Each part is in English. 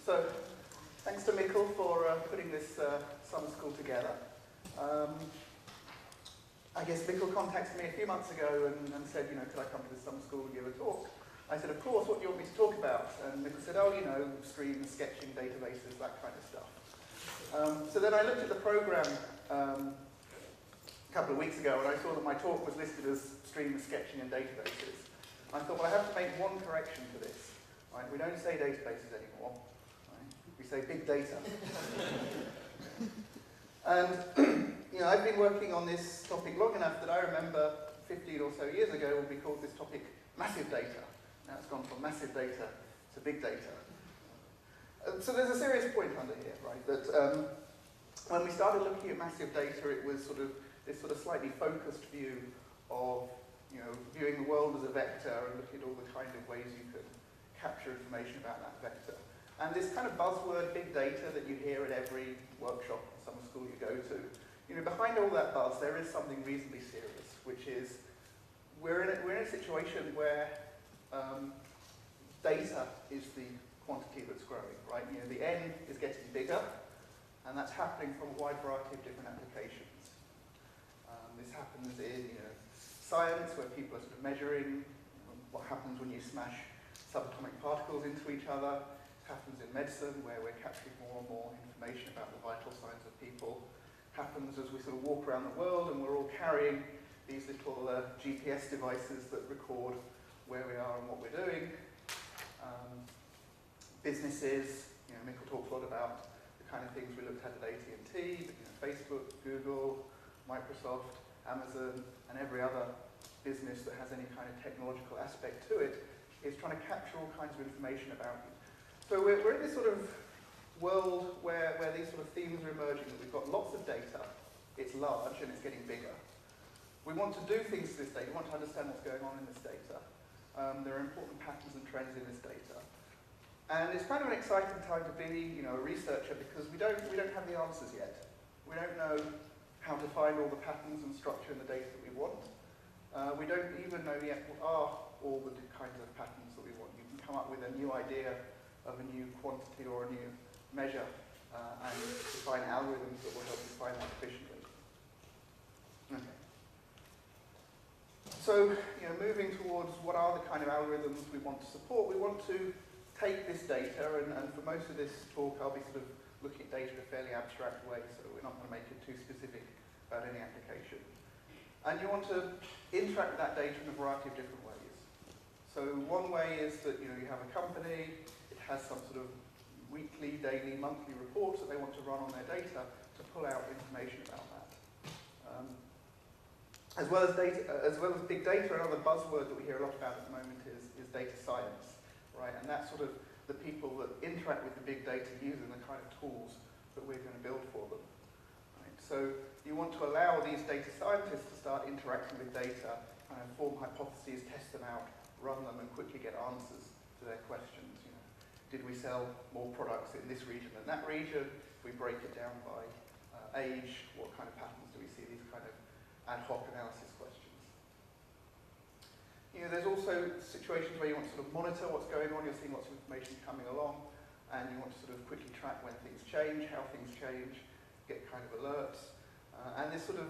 So, thanks to Mikkel for putting this summer school together. I guess Mikkel contacted me a few months ago and said, could I come to this summer school and give a talk? I said, of course, what do you want me to talk about? And Mikkel said, streams, sketching, databases, that kind of stuff. So then I looked at the program a couple of weeks ago and I saw that my talk was listed as streams, sketching, and databases. I thought, well, I have to make one correction to this. Right? We don't say databases anymore. Right? We say big data. And I've been working on this topic long enough that I remember 15 or so years ago when we called this topic massive data. Now it's gone from massive data to big data. So there's a serious point under here, right? That when we started looking at massive data, it was this slightly focused view of viewing the world as a vector and looking at all the kind of ways you could capture information about that vector. And this kind of buzzword, big data, that you hear at every workshop or summer school you go to, behind all that buzz, there is something reasonably serious, which is we're in a situation where data is the quantity that's growing, right? The N is getting bigger, and that's happening from a wide variety of different applications. This happens in science, where people are sort of measuring what happens when you smash subatomic particles into each other. It happens in medicine, where we're capturing more and more information about the vital signs of people. It happens as we sort of walk around the world and we're all carrying these little GPS devices that record where we are and what we're doing. Businesses, Mikkel talks a lot about the kind of things we looked at AT&T, Facebook, Google, Microsoft, Amazon, and every other business that has any kind of technological aspect to it is trying to capture all kinds of information about you. So we're in this sort of world where these sort of themes are emerging, that we've got lots of data, it's large and it's getting bigger. We want to do things to this data, we want to understand what's going on in this data. There are important patterns and trends in this data. And it's kind of an exciting time to be a researcher, because we don't have the answers yet. We don't know how to find all the patterns and structure in the data that we want. We don't even know yet what are all the kinds of patterns that we want. You can come up with a new idea of a new quantity or a new measure and define algorithms that will help you find that efficiently. Okay. So, moving towards what are the kind of algorithms we want to support, we want to take this data, and for most of this talk I'll be sort of looking at data in a fairly abstract way, so we're not going to make it too specific about any application. And you want to interact with that data in a variety of different ways. So one way is that you have a company, it has some sort of weekly, daily, monthly reports that they want to run on their data to pull out information about that. As well as big data, another buzzword that we hear a lot about at the moment is data science, right? And that's sort of the people that interact with the big data using the kind of tools that we're going to build for them. Right? So you want to allow these data scientists to start interacting with data and form hypotheses, test them out, run them, and quickly get answers to their questions. Did we sell more products in this region than that region? If we break it down by age, what kind of patterns do we see? These kind of ad hoc analysis questions. There's also situations where you want to sort of monitor what's going on. You're seeing lots of information coming along, and you want to sort of quickly track when things change, how things change, get kind of alerts. And this sort of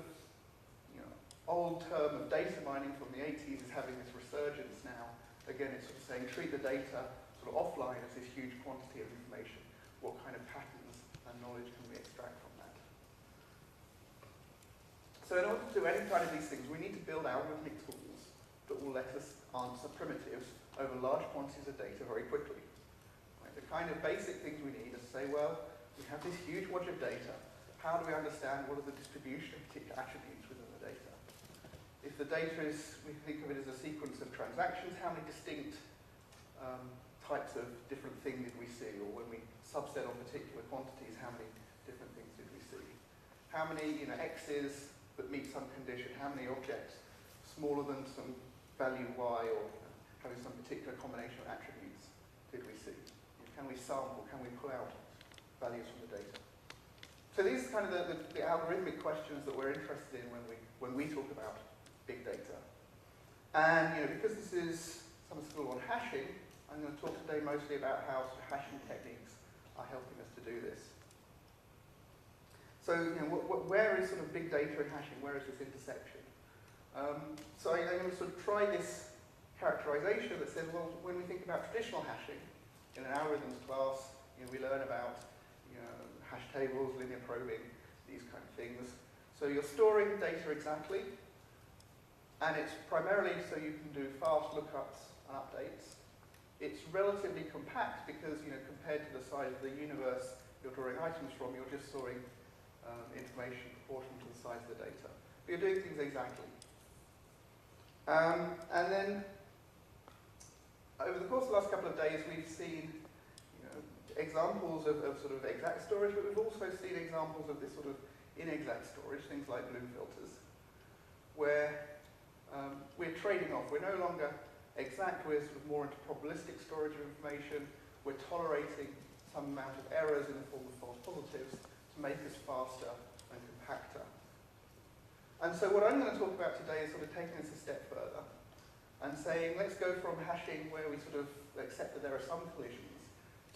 old term of data mining from the 80s is having this resurgence now. Again, it's sort of saying treat the data sort of offline as this huge quantity of information. What kind of patterns and knowledge can we extract from that? So in order to do any kind of these things, we need to build algorithmic tools that will let us answer primitives over large quantities of data very quickly. Right? The kind of basic things we need is to say, well, we have this huge wad of data. How do we understand what are the distribution of particular attributes within the data? If the data is, we think of it as a sequence of transactions, how many distinct types of different things did we see? Or when we subset on particular quantities, how many different things did we see? How many x's that meet some condition? How many objects smaller than some value y or having some particular combination of attributes did we see? Can we sample? Can we pull out values from the data? So these are kind of the algorithmic questions that we're interested in when we talk about big data. And because this is summer school on hashing, I'm going to talk today mostly about how hashing techniques So where is sort of big data and hashing? Where is this intersection? So I'm going to sort of try this characterization that says, well, when we think about traditional hashing in an algorithms class, we learn about hash tables, linear probing, these kind of things. So you're storing data exactly, and it's primarily so you can do fast lookups and updates. It's relatively compact because, compared to the size of the universe you're drawing items from, you're just storing information proportional to the size of the data. But you're doing things exactly. And then, over the course of the last couple of days, we've seen examples of sort of exact storage, but we've also seen examples of this sort of inexact storage, things like Bloom filters, where we're trading off. We're no longer exact, we're sort of more into probabilistic storage of information. We're tolerating some amount of errors in the form of false positives to make us faster and compacter. And so what I'm going to talk about today is sort of taking this a step further and saying, let's go from hashing where we sort of accept that there are some collisions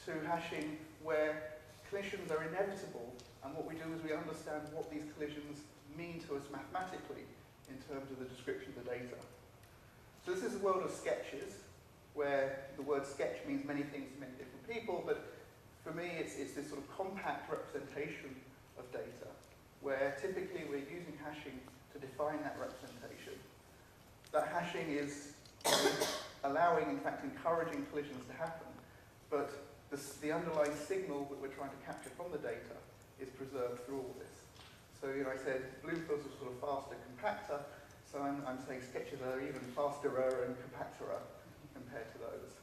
to hashing where collisions are inevitable, and what we do is we understand what these collisions mean to us mathematically in terms of the description of the data. So this is a world of sketches, where the word sketch means many things to many different people, but for me it's this sort of compact representation of data, where typically we're using hashing to define that representation. That hashing is allowing, in fact, encouraging collisions to happen, but the underlying signal that we're trying to capture from the data is preserved through all this. So I said Bloom filters are sort of faster, compacter, so I'm saying sketches are even fasterer and compacterer compared to those.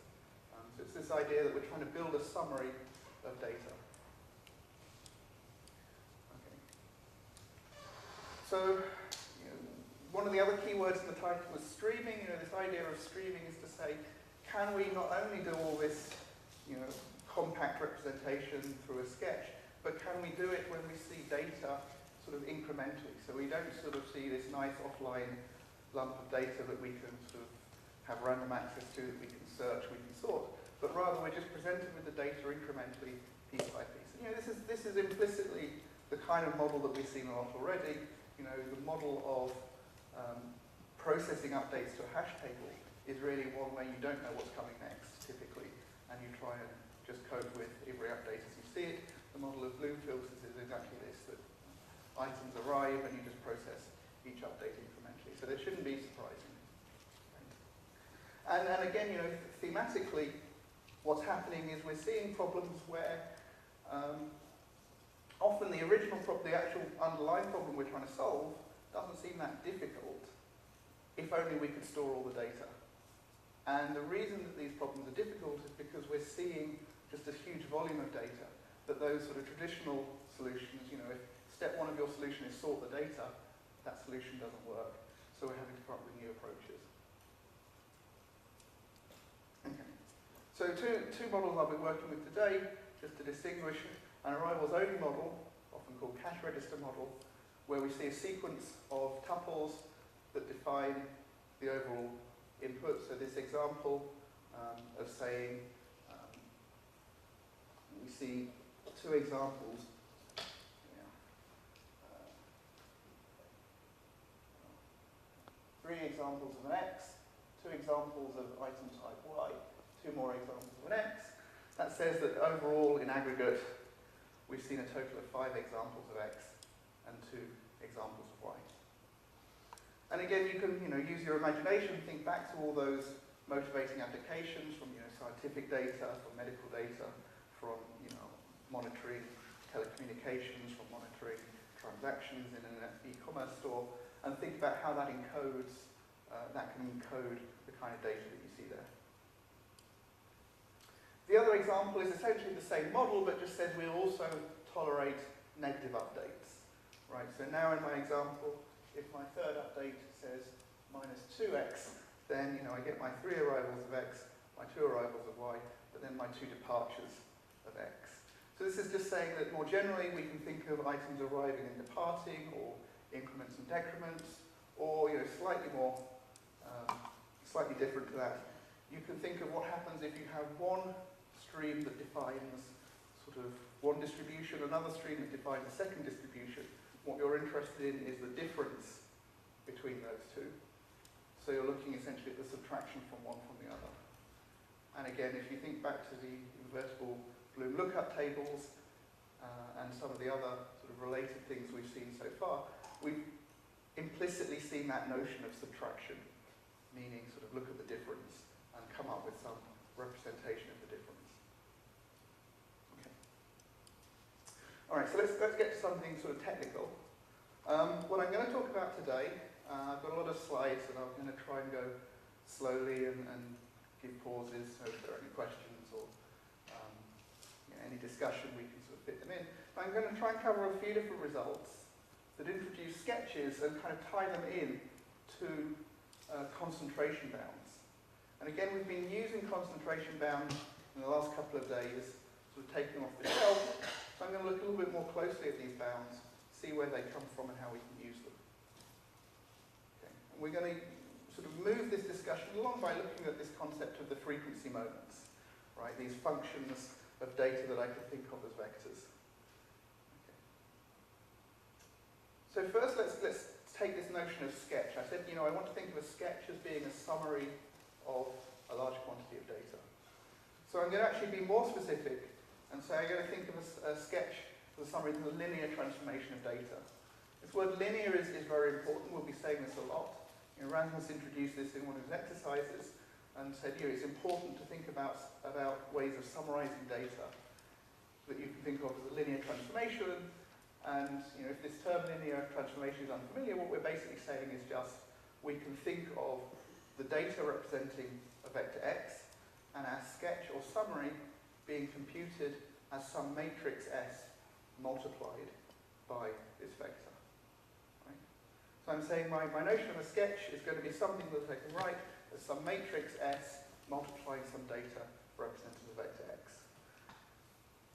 So it's this idea that we're trying to build a summary of data. Okay. So one of the other keywords in the title was streaming. This idea of streaming is to say, can we not only do all this compact representation through a sketch, but can we do it when we see data sort of incrementally? So we don't sort of see this nice offline lump of data that we can sort of have random access to, that we can search, we can sort, but rather we're just presented with the data incrementally, piece by piece. And, this is implicitly the kind of model that we've seen a lot already. The model of processing updates to a hash table is really one where you don't know what's coming next, typically, and you try and just cope with every update as you see it. The model of Bloom filters is exactly this, that items arrive and you just process each update incrementally. So that shouldn't be surprising. And again, thematically, what's happening is we're seeing problems where often the original problem, the actual underlying problem we're trying to solve, doesn't seem that difficult if only we could store all the data. And the reason that these problems are difficult is because we're seeing just this huge volume of data, that those sort of traditional solutions, if step one of your solution is sort the data, that solution doesn't work. So we're having to come up with new approaches. Okay. So two models I'll be working with today, just to distinguish an arrivals only model, often called cache register model, where we see a sequence of tuples that define the overall input. So this example of saying, we see two examples. Three examples of an X, two examples of item type Y, two more examples of an X. That says that overall, in aggregate, we've seen a total of 5 examples of X and 2 examples of Y. And again, you can use your imagination, think back to all those motivating applications from scientific data, from medical data, from monitoring telecommunications, from monitoring transactions in an e-commerce store, and think about how that encodes, that can encode the kind of data that you see there. The other example is essentially the same model, but just says we'll also tolerate negative updates. Right, so now in my example, if my third update says minus 2x, then I get my 3 arrivals of x, my 2 arrivals of y, but then my 2 departures of x. So this is just saying that more generally we can think of items arriving and departing, or increments and decrements, or slightly more, slightly different to that. You can think of what happens if you have one stream that defines sort of sort of one distribution, another stream that defines a second distribution. What you're interested in is the difference between those two. So you're looking essentially at the subtraction from one from the other. And again, if you think back to the invertible Bloom lookup tables and some of the other sort of related things we've seen so far, we've implicitly seen that notion of subtraction, meaning sort of look at the difference and come up with some representation of the difference. Okay. All right, so let's get to something sort of technical. What I'm going to talk about today, I've got a lot of slides and I'm going to try and go slowly and give pauses so if there are any questions or any discussion we can sort of fit them in. I'm going to try and cover a few different results that introduce sketches and kind of tie them in to concentration bounds. And again, we've been using concentration bounds in the last couple of days, sort of taking them off the shelf. So I'm going to look a little bit more closely at these bounds, see where they come from and how we can use them. Okay. And we're going to sort of move this discussion along by looking at this concept of the frequency moments, right? These functions of data that I could think of as vectors. Okay. So first, let's take this notion of sketch. I said, I want to think of a sketch as being a summary of a large quantity of data. So I'm going to actually be more specific and say I'm going to think of a sketch as a summary of the linear transformation of data. This word linear is very important. We'll be saying this a lot. Rasmus introduced this in one of his exercises and said, it's important to think about ways of summarizing data that you can think of as a linear transformation. And if this term linear transformation is unfamiliar, what we're basically saying is just we can think of the data representing a vector x and our sketch or summary being computed as some matrix S multiplied by this vector. Right? So I'm saying my notion of a sketch is going to be something that I can write as some matrix S multiplying some data representing the vector x.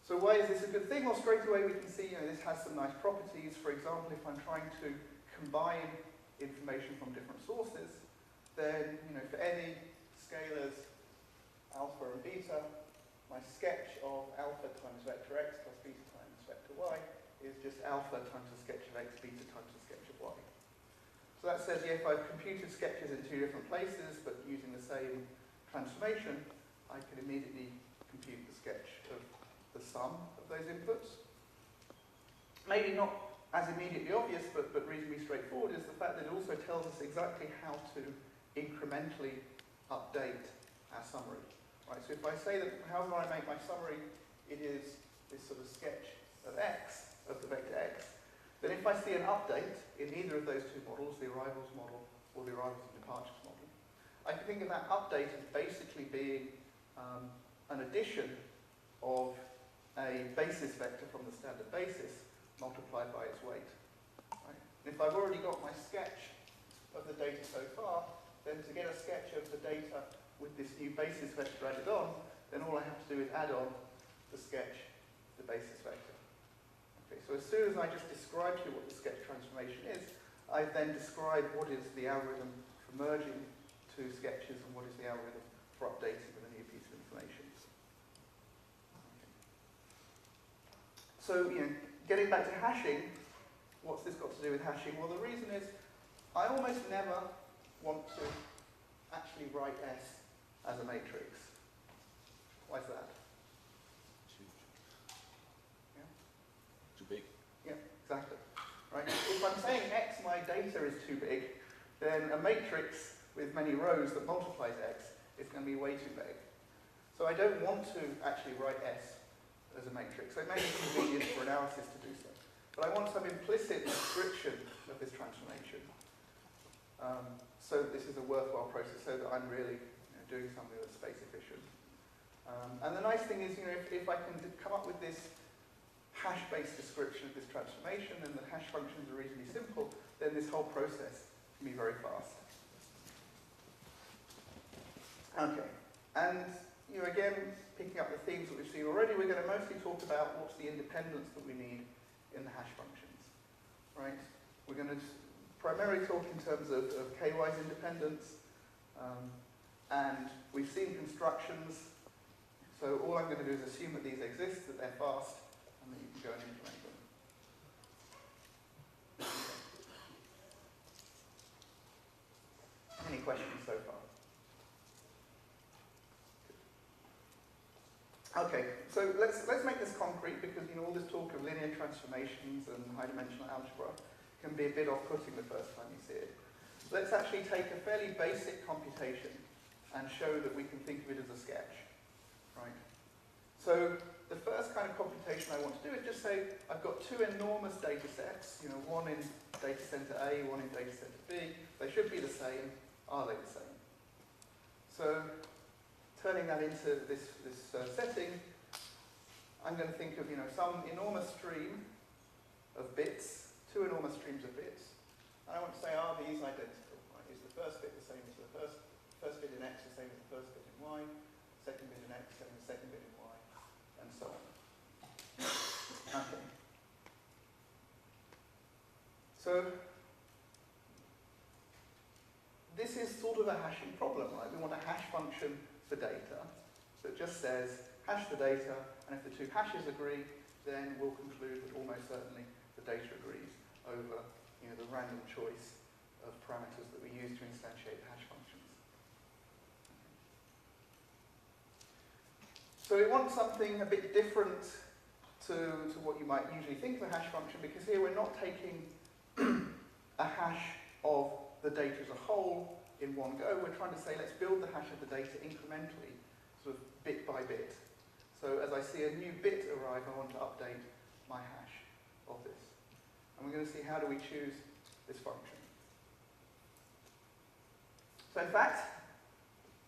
So why is this a good thing? Well, straight away we can see this has some nice properties. For example, if I'm trying to combine information from different sources, then for any scalars alpha and beta, my sketch of alpha times vector x plus beta times vector y is just alpha times the sketch of x, beta times the sketch of y. So that says, if I've computed sketches in two different places, but using the same transformation, I can immediately compute the sketch of the sum of those inputs. Maybe not as immediately obvious, but reasonably straightforward, is the fact that it also tells us exactly how to incrementally update our summary. Right, so if I say that however I make my summary, it is this sort of sketch of x, of the vector x, then if I see an update in either of those two models, the arrivals model or the arrivals and departures model, I can think of that update as basically being an addition of a basis vector from the standard basis multiplied by its weight. Right? And if I've already got my sketch of the data so far, then to get a sketch of the data with this new basis vector added on, then all I have to do is add on the sketch, the basis vector. Okay, so as soon as I just describe to you what the sketch transformation is, I then describe what is the algorithm for merging two sketches and what is the algorithm for updating with a new piece of information. Okay. So, getting back to hashing, what's this got to do with hashing? Well, the reason is I almost never want to actually write S as a matrix. Why is that? Yeah? Too big. Yeah, exactly. Right? If I'm saying X, my data is too big, then a matrix with many rows that multiplies X is going to be way too big. So I don't want to actually write S as a matrix. So it may be convenient for analysis to do so. But I want some implicit description of this transformation. So this is a worthwhile process so that I'm really doing something that's space efficient. And the nice thing is, if I can come up with this hash-based description of this transformation and the hash functions are reasonably simple, then this whole process can be very fast. Okay, and again, picking up the themes that we've seen already, we're going to mostly talk about what's the independence that we need in the hash functions, right? We're going to primarily talk in terms of k-wise independence, and we've seen constructions. So So all I'm going to do is assume that these exist, that they're fast, and that you can go and implement them. Any questions so far? Okay, so let's make this concrete, because all this talk of linear transformations and high-dimensional algebra can be a bit off-putting the first time you see it. Let's actually take a fairly basic computation and show that we can think of it as a sketch, right? So the first kind of computation I want to do is just say I've got two enormous data sets, one in data center A, one in data center B. They should be the same. Are they the same? So turning that into this setting, I'm going to think of some enormous stream of bits, two enormous streams of bits, and I want to say, are these identical? Right? Is the first bit the same as the first bit in X the same as the first bit in Y, second bit in X the same as the second bit in Y, and so on. Okay. So this is sort of a hashing problem, right? We want a hash function for data that just says hash the data, and if the two hashes agree, then we'll conclude that almost certainly the data agrees over the random choice of parameters that we use to instantiate the hash functions. So we want something a bit different to what you might usually think of a hash function, because here we're not taking a hash of the data as a whole in one go. We're trying to say, let's build the hash of the data incrementally, sort of bit by bit. So as I see a new bit arrive, I want to update my hash of this. And we're going to see, how do we choose this function? So in fact,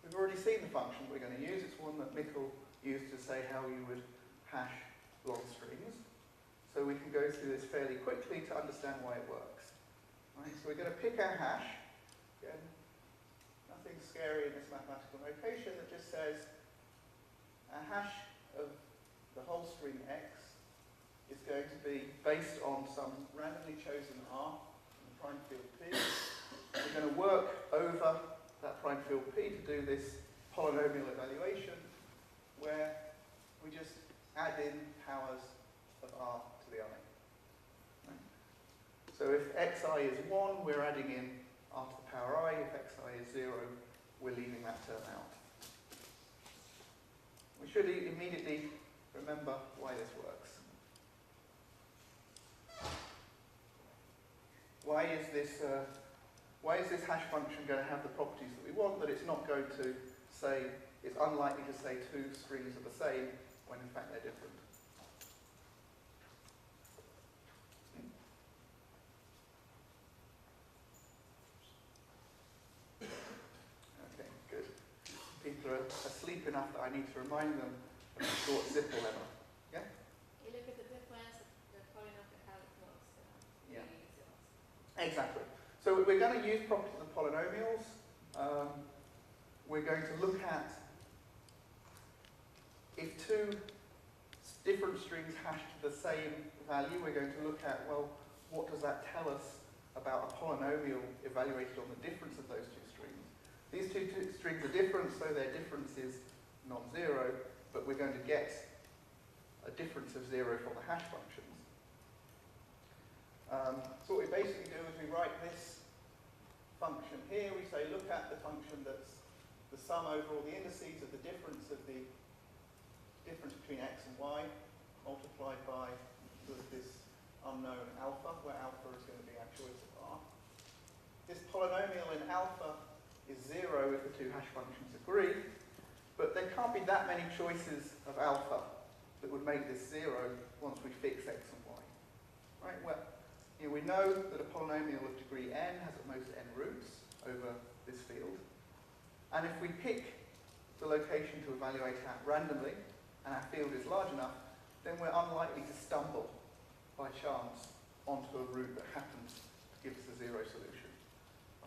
we've already seen the function we're going to use. It's one that Mikkel used to say how you would hash long strings. So we can go through this fairly quickly to understand why it works. Right? So we're going to pick our hash. Again, nothing scary in this mathematical notation that just says a hash of the whole string X is going to be based on some randomly chosen R in the prime field P. We're going to work over that prime field P to do this polynomial evaluation, where we just add in powers of R to the I. Right? So if xi is 1, we're adding in R to the power I. If xi is 0, we're leaving that term out. We should immediately remember why this works. Why is this hash function going to have the properties that we want, that it's not going to say, it's unlikely to say two strings are the same, when in fact they're different? Okay, good. People are asleep enough that I need to remind them of the short zipper lemma. Yeah? You look at the difference, they're probably not how it works. Yeah. Exactly. So we're going to use properties of polynomials. We're going to look at if two different strings hash to the same value, we're going to look at, well, what does that tell us about a polynomial evaluated on the difference of those two strings? These two strings are different, so their difference is non-zero, but we're going to get a difference of 0 from the hash functions. So what we basically do is we write this function here. We say, look at the function that's the sum over all the indices of the difference between x and y multiplied by this unknown alpha, where alpha is going to be our choice of r. This polynomial in alpha is 0 if the two hash functions agree, but there can't be that many choices of alpha that would make this 0 once we fix x and y. Right? Well, we know that a polynomial of degree n has at most n roots over this field. And if we pick the location to evaluate at randomly, and our field is large enough, then we're unlikely to stumble by chance onto a route that happens to give us a 0 solution.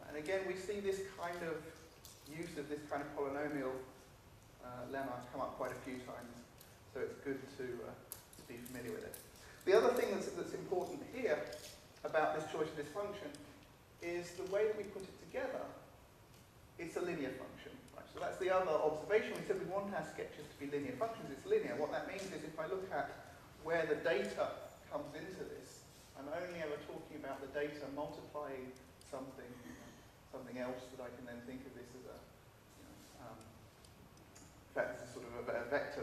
And again, we see this kind of use of this kind of polynomial lemma come up quite a few times, so it's good to be familiar with it. The other thing that's important here about this choice of this function is the way that we put it together. It's a linear function. Right? So that's the other observation. We said we want our sketches to be linear functions. It's linear. What that means is if I look at where the data comes into this, I'm only ever talking about the data multiplying something else that I can then think of this as a, in fact, this is sort of a vector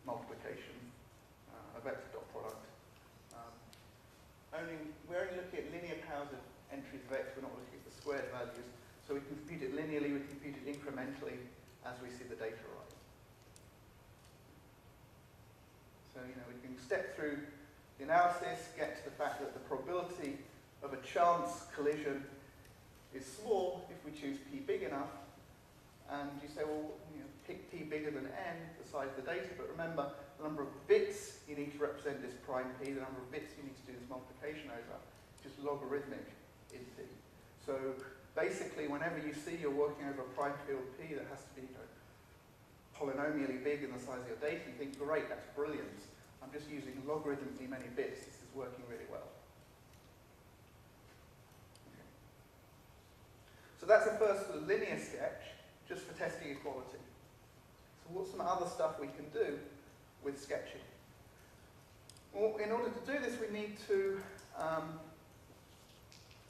multiplication, a vector dot product. We're only looking at linear powers of entries of x, we're not looking at the squared values. So we can compute it linearly, we can compute it incrementally as we see the data rise. So, we can step through the analysis, get to the fact that the probability of a chance collision is small if we choose p big enough. And you say, well, pick p bigger than n, the size of the data, but remember the number of bits you need to represent this prime p, the number of bits you need to do this multiplication over, just logarithmic in p. So basically, whenever you see you're working over a prime field p that has to be polynomially big in the size of your data, you think, great, that's brilliant. I'm just using logarithmically many bits. This is working really well. Okay. So that's the first sort of linear sketch, just for testing equality. So what's some other stuff we can do with sketching? Well, in order to do this, we need to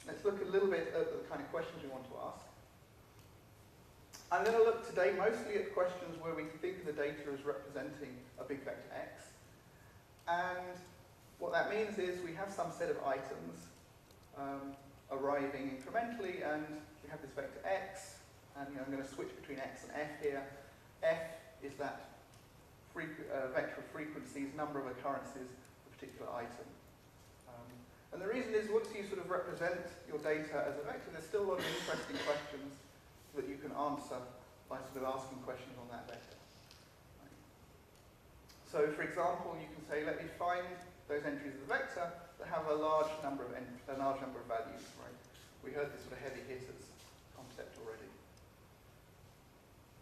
let's look a little bit at the kind of questions we want to ask. I'm going to look today mostly at questions where we think of the data as representing a big vector x. And what that means is we have some set of items arriving incrementally, and we have this vector x, and I'm going to switch between x and f here. F is that vector of frequencies, number of occurrences of a particular item. And the reason is, once you sort of represent your data as a vector, there's still a lot of interesting questions that you can answer by sort of asking questions on that vector. Right. So, for example, you can say, let me find those entries of the vector that have a large number of values. Right? We heard this sort of heavy hitters concept already.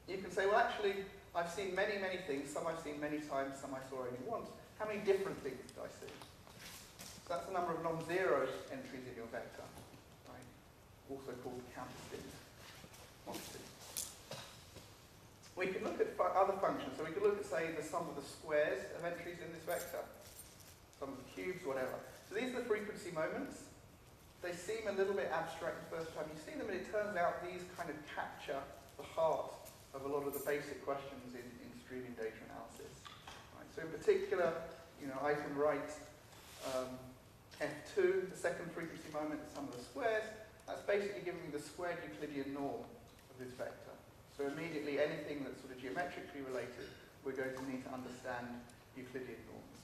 You can say, well, actually, I've seen many, many things. Some I've seen many times, some I saw only once. How many different things did I see? So that's the number of non-zero entries in your vector, right? Also called counterstinct quantity. We can look at other functions. So we could look at, say, the sum of the squares of entries in this vector, sum of the cubes, whatever. So these are the frequency moments. They seem a little bit abstract the first time you see them, but it turns out these kind of capture the heart of a lot of the basic questions in streaming data analysis. Right? So in particular, item right, F2, the second frequency moment, the sum of the squares, that's basically giving me the squared Euclidean norm of this vector. So immediately anything that's sort of geometrically related, we're going to need to understand Euclidean norms.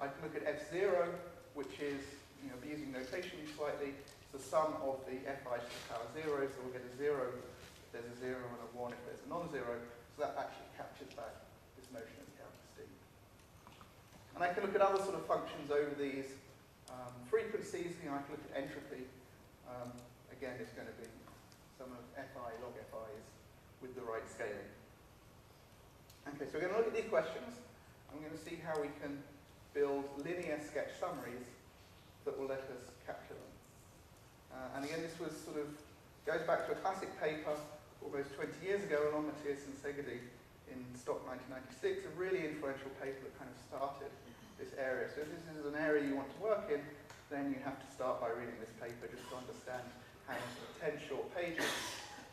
I can look at F0, which is, using notation slightly, it's the sum of the fi to the power 0, so we'll get a 0 if there's a 0 and a 1 if there's a non-zero, so that actually captures back this notion of counterstinct. And I can look at other sort of functions over these frequencies. I can look at entropy. Again, it's going to be some of fi log fi's with the right scaling. Okay, so we're going to look at these questions. I'm going to see how we can build linear sketch summaries that will let us capture them. And again, this goes back to a classic paper almost 20 years ago, along Matthias and Segedi in Stock 1996, a really influential paper that kind of started this area. So if this is an area you want to work in, then you have to start by reading this paper just to understand how in 10 short pages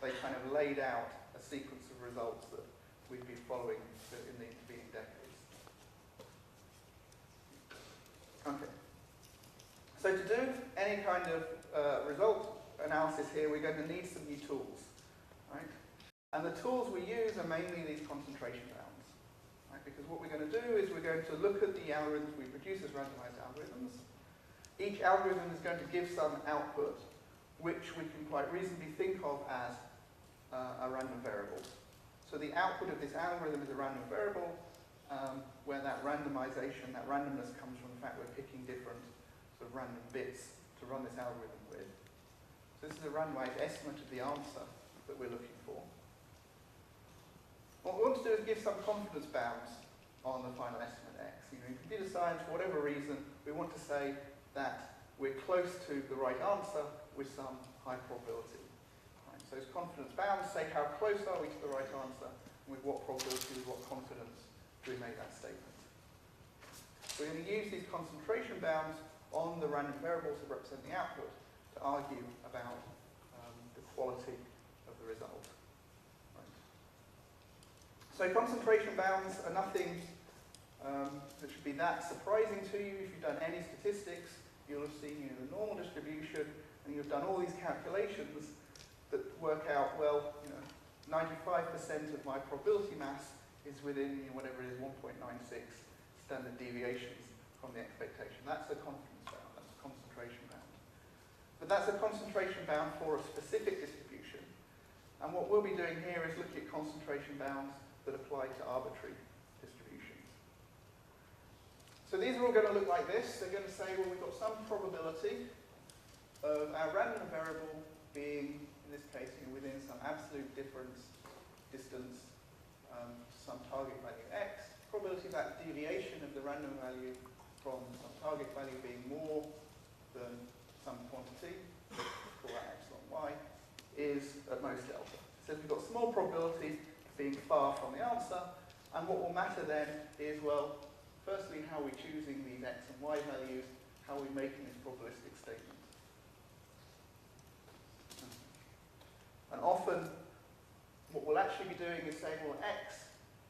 they kind of laid out a sequence of results that we've been following in the intervening decades. Okay. So to do any kind of result analysis here, we're going to need some new tools. Right? And the tools we use are mainly these concentration bounds. Right? Because what we're going to do is we're going to look at the algorithms we produce as randomized algorithms. Each algorithm is going to give some output, which we can quite reasonably think of as a random variable. So the output of this algorithm is a random variable, where that randomization, that randomness comes from the fact we're picking different sort of random bits to run this algorithm with. So this is a randomized estimate of the answer that we're looking for. What we want to do is give some confidence bounds on the final estimate x. In computer science, for whatever reason, we want to say that we're close to the right answer with some high probability. Right? So those confidence bounds say how close are we to the right answer, and with what probability, with what confidence do we make that statement. We're going to use these concentration bounds on the random variables that represent the output to argue about the quality of the result. Right. So concentration bounds are nothing that should be that surprising to you. If you've done any statistics, you'll have seen the normal distribution, and you've done all these calculations that work out, well, 95% of my probability mass is within whatever it is, 1.96 standard deviations from the expectation. That's a confidence bound, that's a concentration bound. But that's a concentration bound for a specific distribution. And what we'll be doing here is looking at concentration bounds that apply to arbitrary distributions. So these are all going to look like this. They're going to say, well, we've got some probability of our random variable being, in this case, within some absolute distance to some target value x. Probability of that deviation of the random value from some target value being more than some quantity, call that epsilon y, is at most delta. So we've got small probability of being far from the answer, and what will matter then is, well, firstly, how we're choosing these x and y values, how we're making this probabilistic statement. And often, what we'll actually be doing is saying, well, x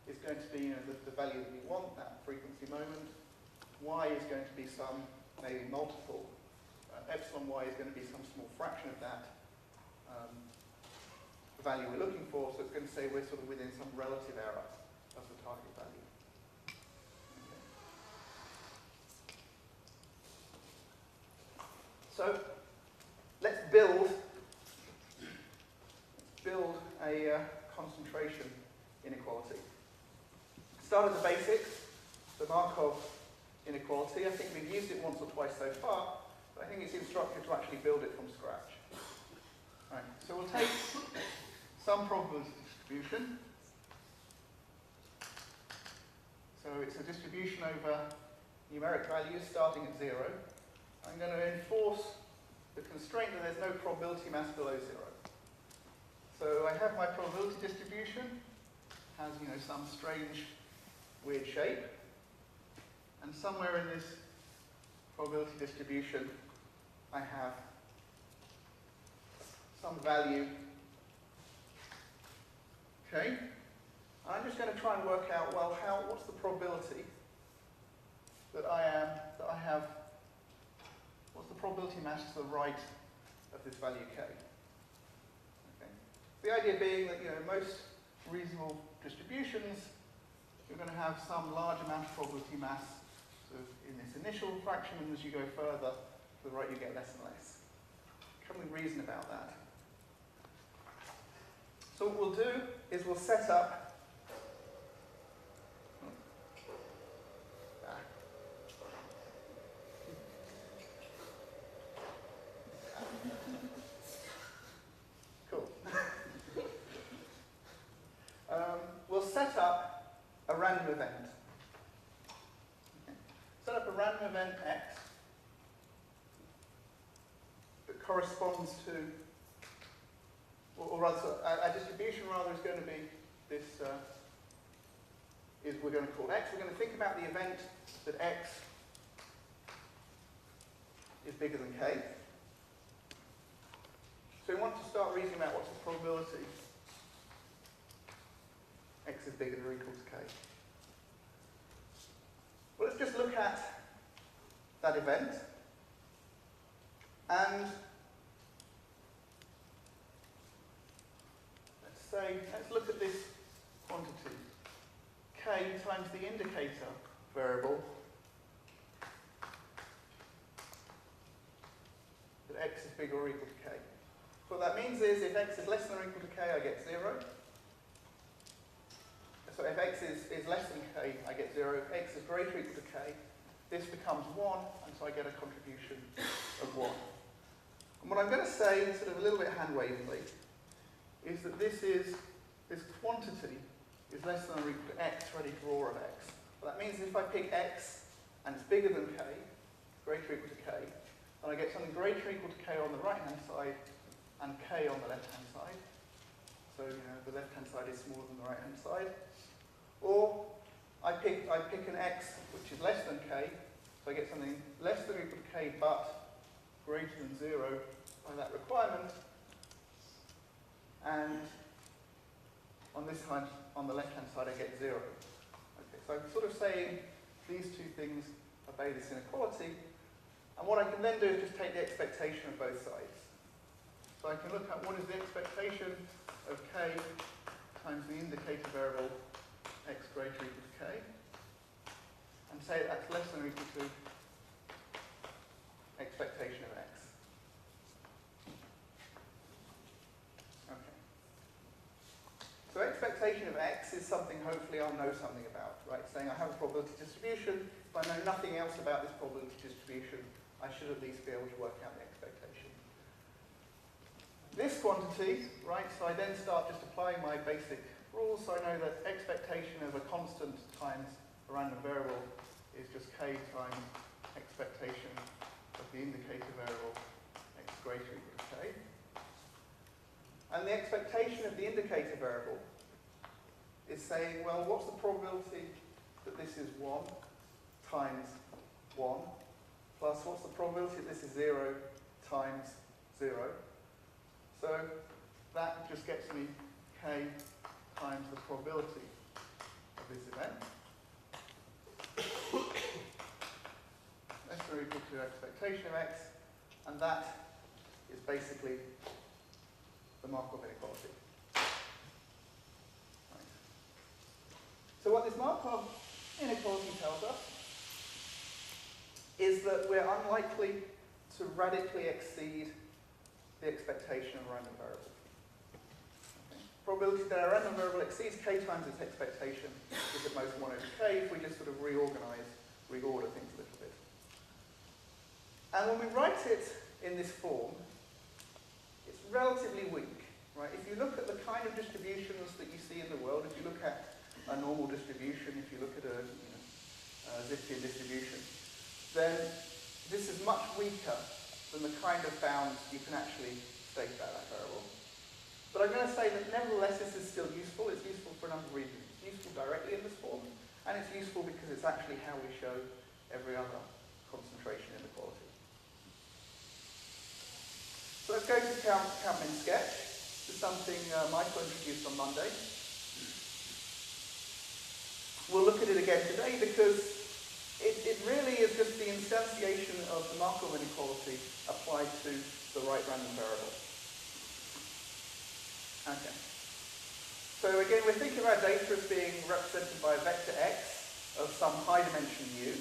is going to be the value that we want, that frequency moment. Y is going to be some, maybe multiple. Epsilon y is going to be some small fraction of that value we're looking for, so it's going to say we're sort of within some relative error of the target value. Okay. So, let's build a concentration inequality. Start at the basics, the Markov inequality. I think we've used it once or twice so far, but I think it's instructive to actually build it from scratch. Right, so we'll take some probability distribution. So it's a distribution over numeric values starting at 0. I'm going to enforce the constraint that there's no probability mass below 0. So I have my probability distribution, has some strange weird shape, and somewhere in this probability distribution I have some value, okay? And I'm just going to try and work out, well, what's the probability that I have, what's the probability mass to the right of this value k? Okay. The idea being that most reasonable distributions, you're going to have some large amount of probability mass sort of in this initial fraction, and as you go further to the right, you get less and less. Can we reason about that? So what we'll do is we'll set up we'll set up a random event. Okay. Set up a random event x that corresponds to, or rather, our distribution rather is going to be this, we're going to call x. We're going to think about the event that x is bigger than k. So we want to start reasoning about what's the probability x is bigger or equal to k. Well, let's just look at that event, and let's look at this quantity, k times the indicator variable, that x is bigger or equal to k. What that means is if x is less than or equal to k, I get 0. So if x is less than k, I get 0. If x is greater or equal to k, this becomes 1, and so I get a contribution of 1. And what I'm going to say, sort of a little bit hand-wavingly, is that this quantity is less than or equal to x for any draw of x. Well, that means if I pick x and it's bigger than k, greater or equal to k, and I get something greater or equal to k on the right-hand side, and k on the left-hand side. So, the left-hand side is smaller than the right-hand side. Or I pick an x which is less than k, so I get something less than or equal to k but greater than 0 by that requirement. And on this hand, on the left-hand side, I get 0. Okay, so I'm sort of saying these two things obey this inequality. And what I can then do is just take the expectation of both sides. So I can look at what is the expectation of k times the indicator variable x greater or equal to k, and say that's less than or equal to expectation of x. Okay. So expectation of x is something hopefully I'll know something about, right? Saying I have a probability distribution. If I know nothing else about this probability distribution, I should at least be able to work out the expectation. This quantity, right, so I then start just applying my basic rules. So I know that expectation of a constant times a random variable is just k times expectation of the indicator variable x greater or equal to k. And the expectation of the indicator variable is saying, well, what's the probability that this is 1 times 1, plus what's the probability that this is 0 times 0. So that just gets me k times the probability of this event. Less than or equal to expectation of x, and that is basically the Markov inequality. Right. So what this Markov inequality tells us is that we're unlikely to radically exceed the expectation of a random variable. Okay. Probability that a random variable exceeds k times its expectation is at most 1 over k if we just sort of reorder things a little bit. And when we write it in this form, it's relatively weak, right? If you look at the kind of distributions that you see in the world, if you look at a normal distribution, if you look at a Zipfian distribution, then this is much weaker than the kind of bounds you can actually state about that variable. But I'm going to say that nevertheless this is still useful. It's useful for a number of reasons. It's useful directly in this form, and it's useful because it's actually how we show every other concentration inequality. So let's go to count-min sketch. This is something Michael introduced on Monday. We'll look at it again today because it really is just the instantiation of the Markov inequality applied to the right random variable. Okay. So again, we're thinking of our data as being represented by a vector x of some high dimension u.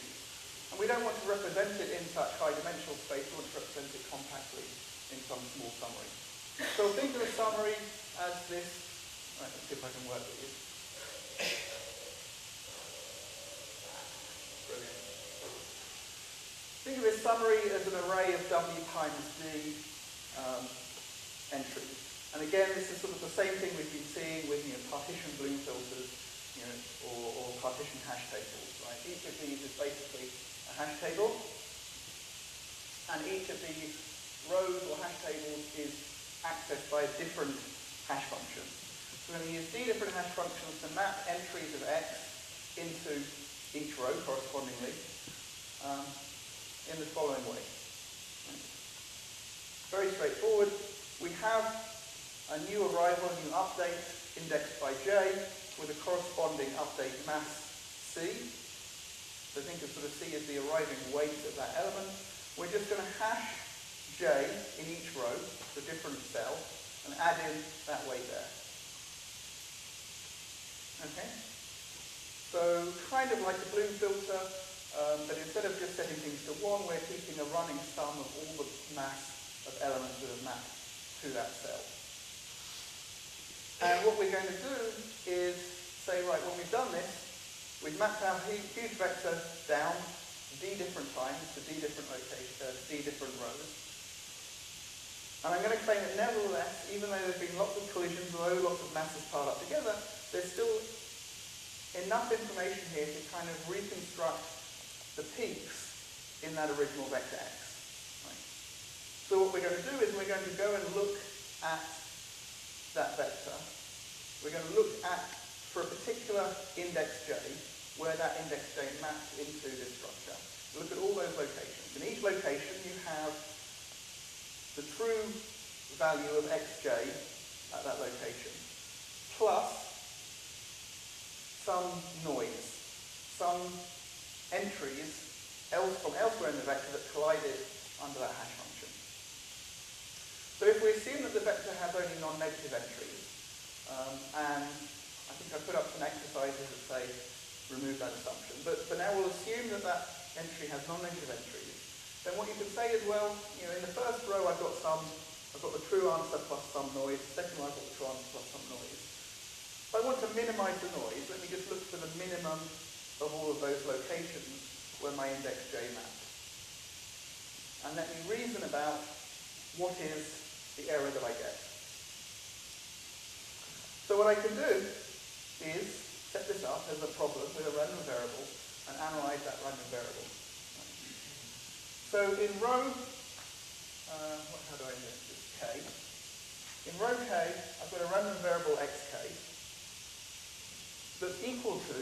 And we don't want to represent it in such high dimensional space, we want to represent it compactly in some small summary. So think of a summary as this. Right, let's see if I can work with you. Brilliant. Think of this summary as an array of w times d entries. And again, this is sort of the same thing we've been seeing with partition Bloom filters, or partition hash tables. Right? Each of these is basically a hash table, and each of these rows or hash tables is accessed by a different hash function. So we're going to use d different hash functions to map entries of x into each row correspondingly in the following way. Very straightforward. We have a new arrival, a new update indexed by j with a corresponding update mass c. So think of sort of c as the arriving weight of that element. We're just going to hash j in each row, the different cell, and add in that weight there. Okay? So kind of like a Bloom filter, but instead of just setting things to 1, we're keeping a running sum of all the mass of elements that are mapped to that cell. And what we're going to do is say, right, when we've done this, we've mapped our huge vector down d different times to d different d different rows. And I'm going to claim that nevertheless, even though there's been lots of collisions, although lots of masses piled up together, there's still enough information here to kind of reconstruct the peaks in that original vector x. Right? So what we're going to do is we're going to go and look at that vector, we're going to look at, for a particular index j, where that index j maps into this structure. Look at all those locations. In each location you have the true value of xj at that location, plus some noise, some entries from elsewhere in the vector that collided under that hash function. So if we assume that the vector has only non-negative entries, and I think I put up some exercises that say remove that assumption, but now we'll assume that that entry has non-negative entries, then what you can say is, well, in the first row I've got the true answer plus some noise, the second row I've got the true answer plus some noise. If I want to minimize the noise, let me just look for the minimum of all of those locations where my index j maps. And let me reason about what is the error that I get. So what I can do is set this up as a problem with a random variable and analyze that random variable. So in row, how do I do this? It's k. In row k, I've got a random variable xk that's equal to,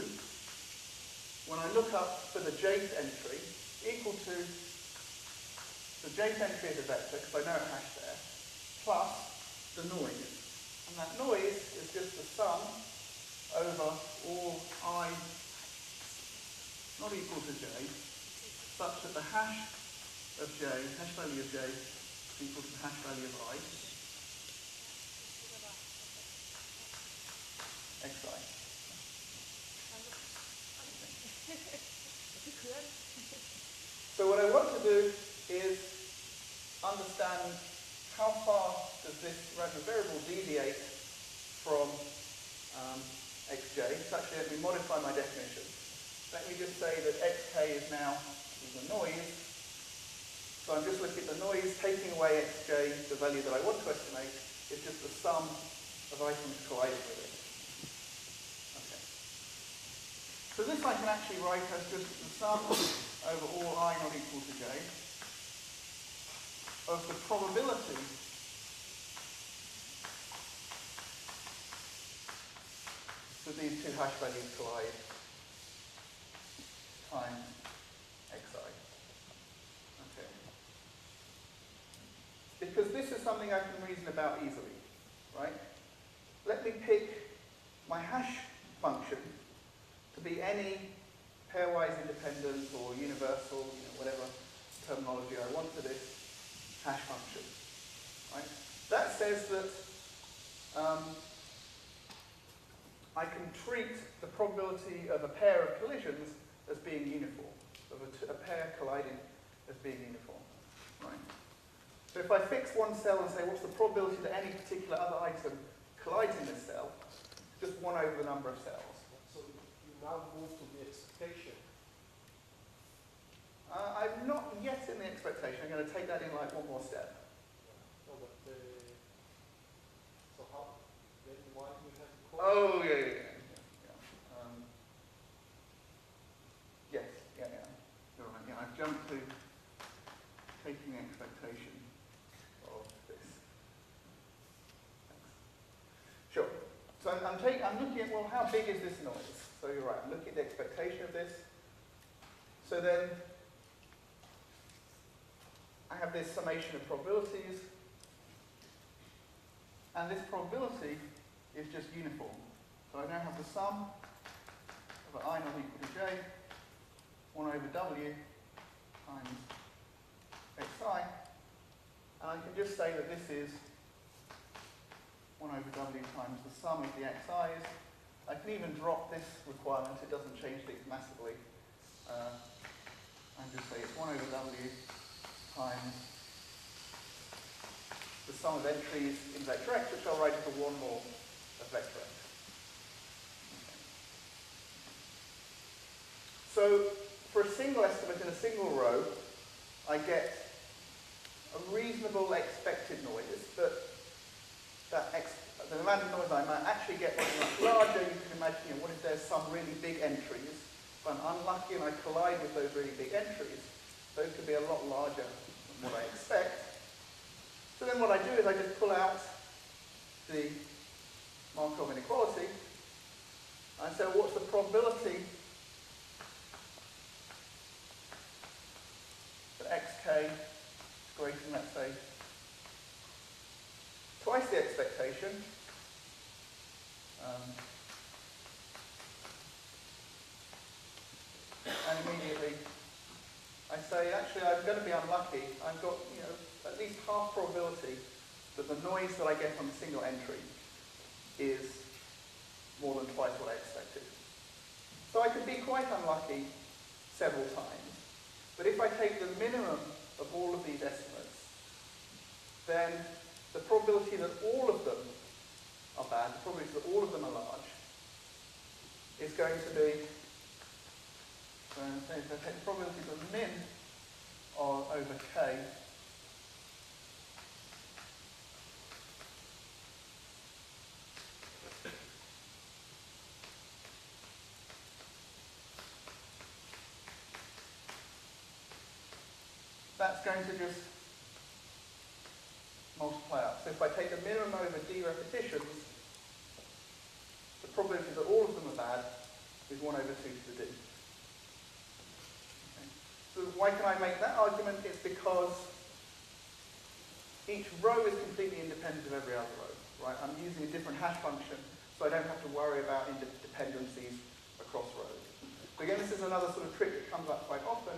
when I look up for the jth entry, equal to the jth entry is a vector, because I know a hash there, plus the noise. And that noise is just the sum over all I not equal to j, such that the hash of j, hash value of j, is equal to the hash value of I, xi. So what I want to do is understand how far does this random variable deviate from xj. So actually, let me modify my definition. Let me just say that xk is now the noise. So I'm just looking at the noise, taking away xj, the value that I want to estimate, is just the sum of items colliding with it. Okay. So this I can actually write as just the sum over all I not equal to j of the probability that these two hash values collide times xi. Okay. Because this is something I can reason about easily, right? Let me pick my hash function to be any pairwise independent or universal, whatever terminology I want for this hash function, right? That says that I can treat the probability of a pair of collisions as being uniform, of a pair colliding as being uniform, right? So if I fix one cell and say what's the probability that any particular other item collides in this cell, it's just 1 over the number of cells. So you now move to the expectation. I'm not yet in the expectation. I'm going to take that in like one more step. No, but so how? Then why do you have to call? Oh, yeah. Yes, yeah. You're right. Yeah, I've jumped to taking the expectation of this. Thanks. Sure. So I'm looking at, well, how big is this noise? So you're right. I'm looking at the expectation of this. So then I have this summation of probabilities, and this probability is just uniform. So I now have the sum of I not equal to j, 1 over w times xi, and I can just say that this is 1 over w times the sum of the xi's. I can even drop this requirement, it doesn't change things massively. And just say it's 1 over w times the sum of entries in vector x, which I'll write as a 1 more of vector x. Okay. So for a single estimate in a single row, I get a reasonable expected noise, but the amount of noise I might actually get might be much larger. You can imagine, what if there's some really big entries? If I'm unlucky and I collide with those really big entries, those could be a lot larger than what I expect. So then what I do is I just pull out the Markov inequality, and so what's the probability that xk is greater than, let's say, twice the expectation, and immediately I say, actually, I'm going to be unlucky. I've got, at least half probability that the noise that I get from a single entry is more than twice what I expected. So I could be quite unlucky several times. But if I take the minimum of all of these estimates, then the probability that all of them are bad, the probability that all of them are large, is going to be, so if I take the probability of min over k, that's going to just multiply up. So if I take the minimum over d repetitions, the probability that all of them are bad is 1 over 2 to the d. Okay. So why can I make that argument? It's because each row is completely independent of every other row. Right? I'm using a different hash function, so I don't have to worry about dependencies across rows. So again, this is another sort of trick that comes up quite often.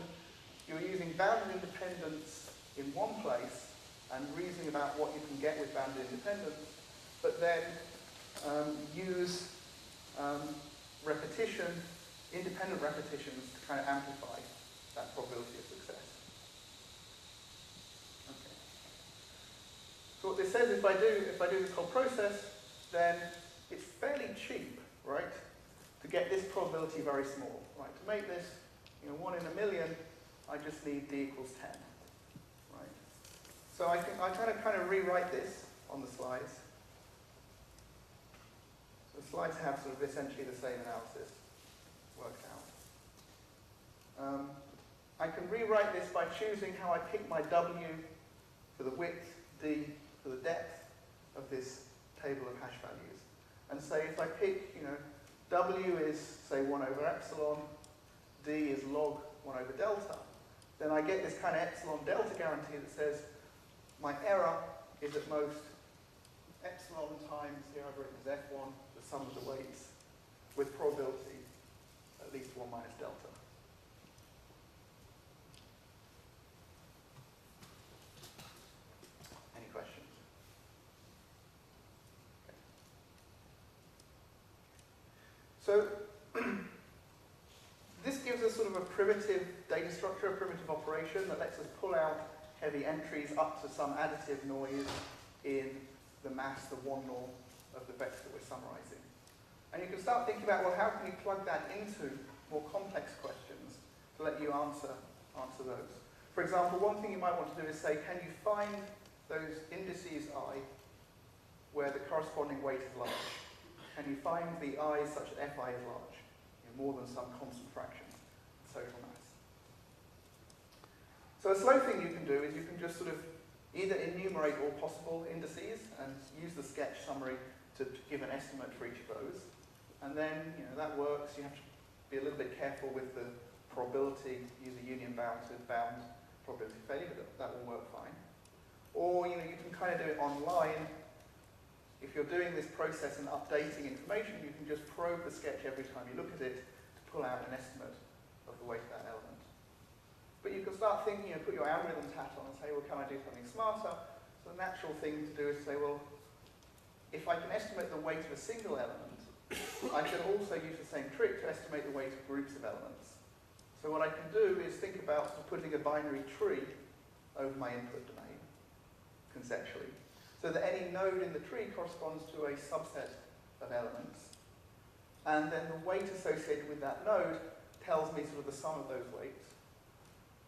You're using bounded independence in one place and reasoning about what you can get with bounded independence, but then use independent repetitions to kind of amplify that probability of success. Okay. So what this says, if I do this whole process, then it's fairly cheap, right, to get this probability very small. Right, to make this, 1 in a million, I just need d equals 10. Right. So I kind of rewrite this on the slides. So the slides have sort of essentially the same analysis worked out. I can rewrite this by choosing how I pick my w for the width, d for the depth of this table of hash values. And say if I pick, w is, say, 1 over epsilon, d is log 1 over delta, then I get this kind of epsilon delta guarantee that says my error is at most epsilon times, here I've written as f1, the sum of the weights, with probability at least 1 minus delta. Any questions? Okay. So this gives us sort of a primitive data structure, a primitive operation that lets us pull out heavy entries up to some additive noise in the mass, the 1 norm of the vector we're summarizing. And you can start thinking about, well, how can you plug that into more complex questions to let you answer those? For example, one thing you might want to do is say, can you find those indices I where the corresponding weight is large? Can you find the i's such that fi is large? More than some constant fraction of total mass. So a slow thing you can do is you can just sort of either enumerate all possible indices and use the sketch summary to give an estimate for each of those. And then, that works. You have to be a little bit careful with the probability, use a union bound to bound probability of failure, but that will work fine. Or, you can kind of do it online. If you're doing this process and updating information, you can just probe the sketch every time you look at it to pull out an estimate of the weight of that element. But you can start thinking, put your algorithm's hat on and say, well, can I do something smarter? So the natural thing to do is say, well, if I can estimate the weight of a single element, I can also use the same trick to estimate the weight of groups of elements. So what I can do is think about putting a binary tree over my input domain, conceptually, so that any node in the tree corresponds to a subset of elements. And then the weight associated with that node tells me sort of the sum of those weights.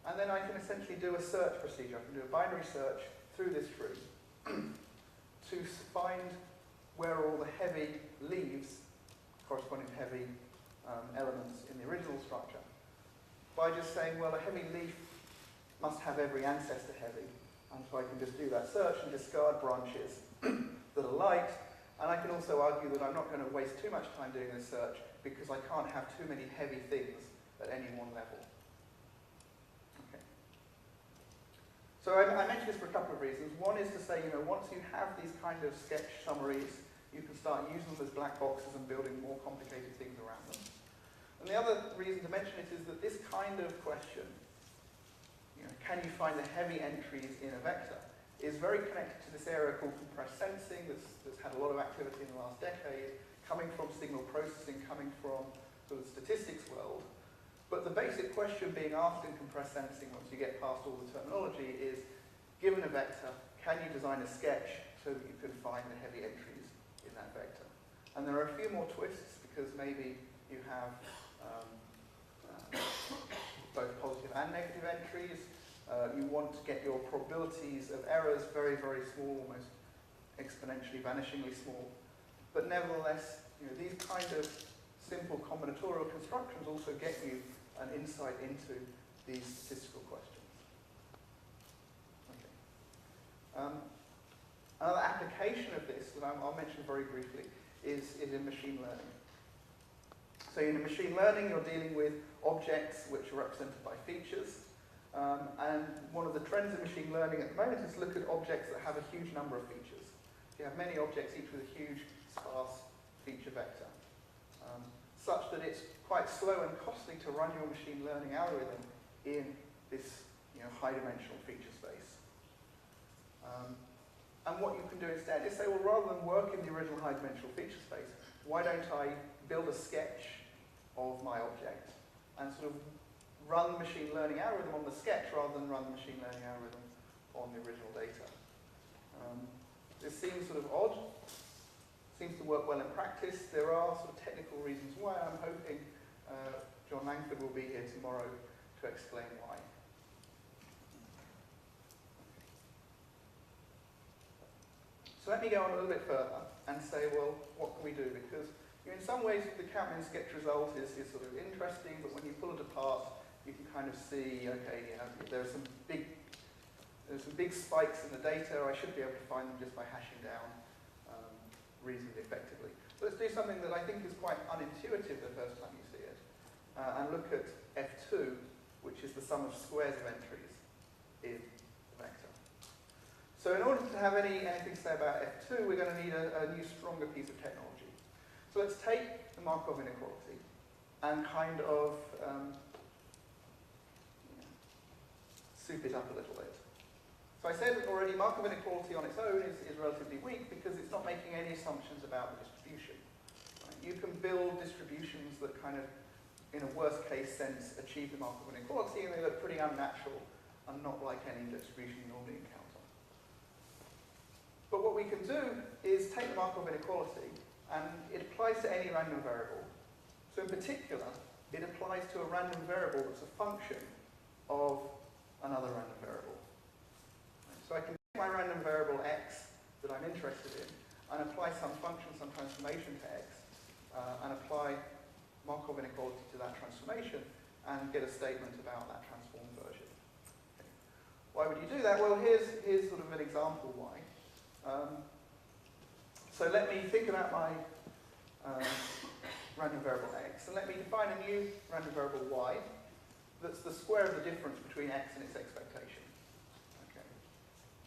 And then I can essentially do a search procedure. I can do a binary search through this tree to find where all the heavy leaves, corresponding to heavy elements in the original structure, by just saying, well, a heavy leaf must have every ancestor heavy. And so I can just do that search and discard branches that are light And I can also argue that I'm not going to waste too much time doing this search because I can't have too many heavy things at any one level. Okay. So I mentioned this for a couple of reasons. One is to say, once you have these kind of sketch summaries, you can start using them as black boxes and building more complicated things around them. And the other reason to mention it is that this kind of question, can you find the heavy entries in a vector, is very connected to this area called compressed sensing that's had a lot of activity in the last decade, coming from signal processing, coming from sort of the statistics world. But the basic question being asked in compressed sensing, once you get past all the terminology, is, given a vector, can you design a sketch so that you can find the heavy entries in that vector? And there are a few more twists, because maybe you have both positive and negative entries. You want to get your probabilities of errors very, very small, almost exponentially, vanishingly small. But nevertheless, these kind of simple combinatorial constructions also get you an insight into these statistical questions. Okay. Another application of this that I'll mention very briefly is in machine learning. So in machine learning, you're dealing with objects which are represented by features. And one of the trends in machine learning at the moment is to look at objects that have a huge number of features. You have many objects, each with a huge, sparse feature vector, such that it's quite slow and costly to run your machine learning algorithm in this high-dimensional feature space. And what you can do instead is say, well, rather than work in the original high-dimensional feature space, why don't I build a sketch of my object and sort of run the machine learning algorithm on the sketch rather than run the machine learning algorithm on the original data. This seems sort of odd, seems to work well in practice. There are sort of technical reasons why. I'm hoping John Langford will be here tomorrow to explain why. So let me go on a little bit further and say, well, what can we do? Because in some ways the Countman sketch result is sort of interesting, but when you pull it apart, you can kind of see, okay, there are some big spikes in the data. I should be able to find them just by hashing down reasonably effectively. But let's do something that I think is quite unintuitive the first time you see it, and look at F2, which is the sum of squares of entries in the vector. So in order to have anything to say about F2, we're going to need a new, stronger piece of technology. So let's take the Markov inequality and kind of soup it up a little bit. So I said already, Markov inequality on its own is relatively weak because it's not making any assumptions about the distribution. Right? You can build distributions that kind of, in a worst case sense, achieve the Markov inequality, and they look pretty unnatural and not like any distribution you normally encounter. But what we can do is take the Markov inequality, and it applies to any random variable. So in particular, it applies to a random variable that's a function of another random variable. So I can take my random variable x that I'm interested in and apply some function, some transformation to x, and apply Markov inequality to that transformation and get a statement about that transformed version. Okay. Why would you do that? Well, here's sort of an example why. So let me think about my random variable x, and let me define a new random variable y that's the square of the difference between x and its expectation. Okay.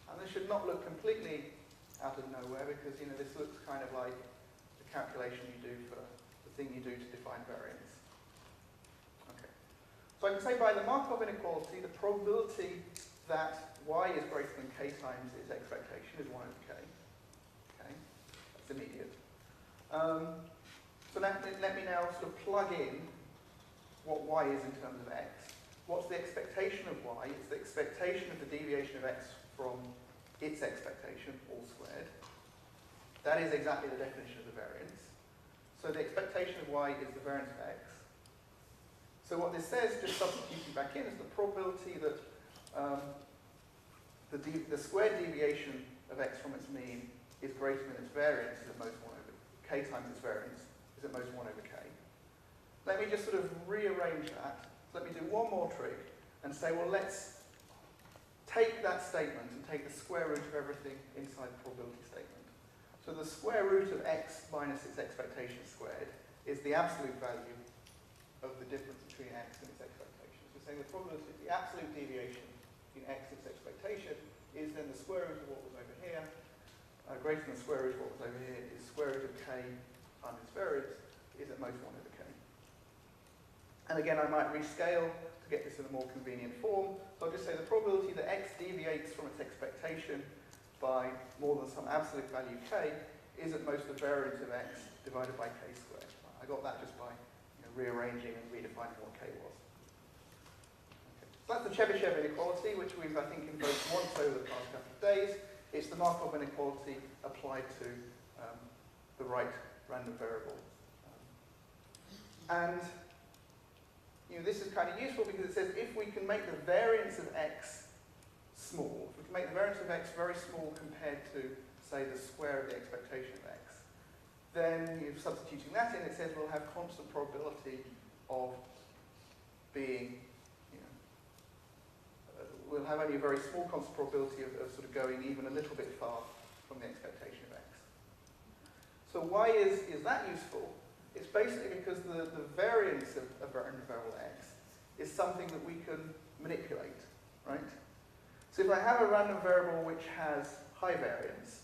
And this should not look completely out of nowhere, because this looks kind of like the calculation you do for the thing you do to define variance. Okay. So I can say by the Markov inequality, the probability that y is greater than k times its expectation is 1 over k. Okay. That's immediate. So let me now sort of plug in what y is in terms of x. What's the expectation of y? It's the expectation of the deviation of x from its expectation, all squared. That is exactly the definition of the variance. So the expectation of y is the variance of x. So what this says, just substituting back in, is the probability that the squared deviation of x from its mean is greater than its variance, is at most 1 over k times its variance, is at most 1 over k. Let me just sort of rearrange that. So let me do one more trick and say, well, let's take that statement and take the square root of everything inside the probability statement. So the square root of x minus its expectation squared is the absolute value of the difference between x and its expectations. We're saying the probability of the absolute deviation between x and its expectation is then the square root of what was over here, greater than the square root of what was over here, is square root of k times its variance, is at most 1 over k. And again, I might rescale to get this in a more convenient form. So I'll just say the probability that x deviates from its expectation by more than some absolute value k is at most the variance of x divided by k squared. I got that just by rearranging and redefining what k was. Okay. So that's the Chebyshev inequality, which we've, I think, invoked once over the past couple of days. It's the Markov inequality applied to the right random variable. And this is kind of useful because it says if we can make the variance of x small, if we can make the variance of x very small compared to, say, the square of the expectation of x, then substituting that in, it says we'll have constant probability of being, we'll have only a very small constant probability of sort of going even a little bit far from the expectation of x. So why is that useful? It's basically because the variance of a random variable x is something that we can manipulate, right? So if I have a random variable which has high variance,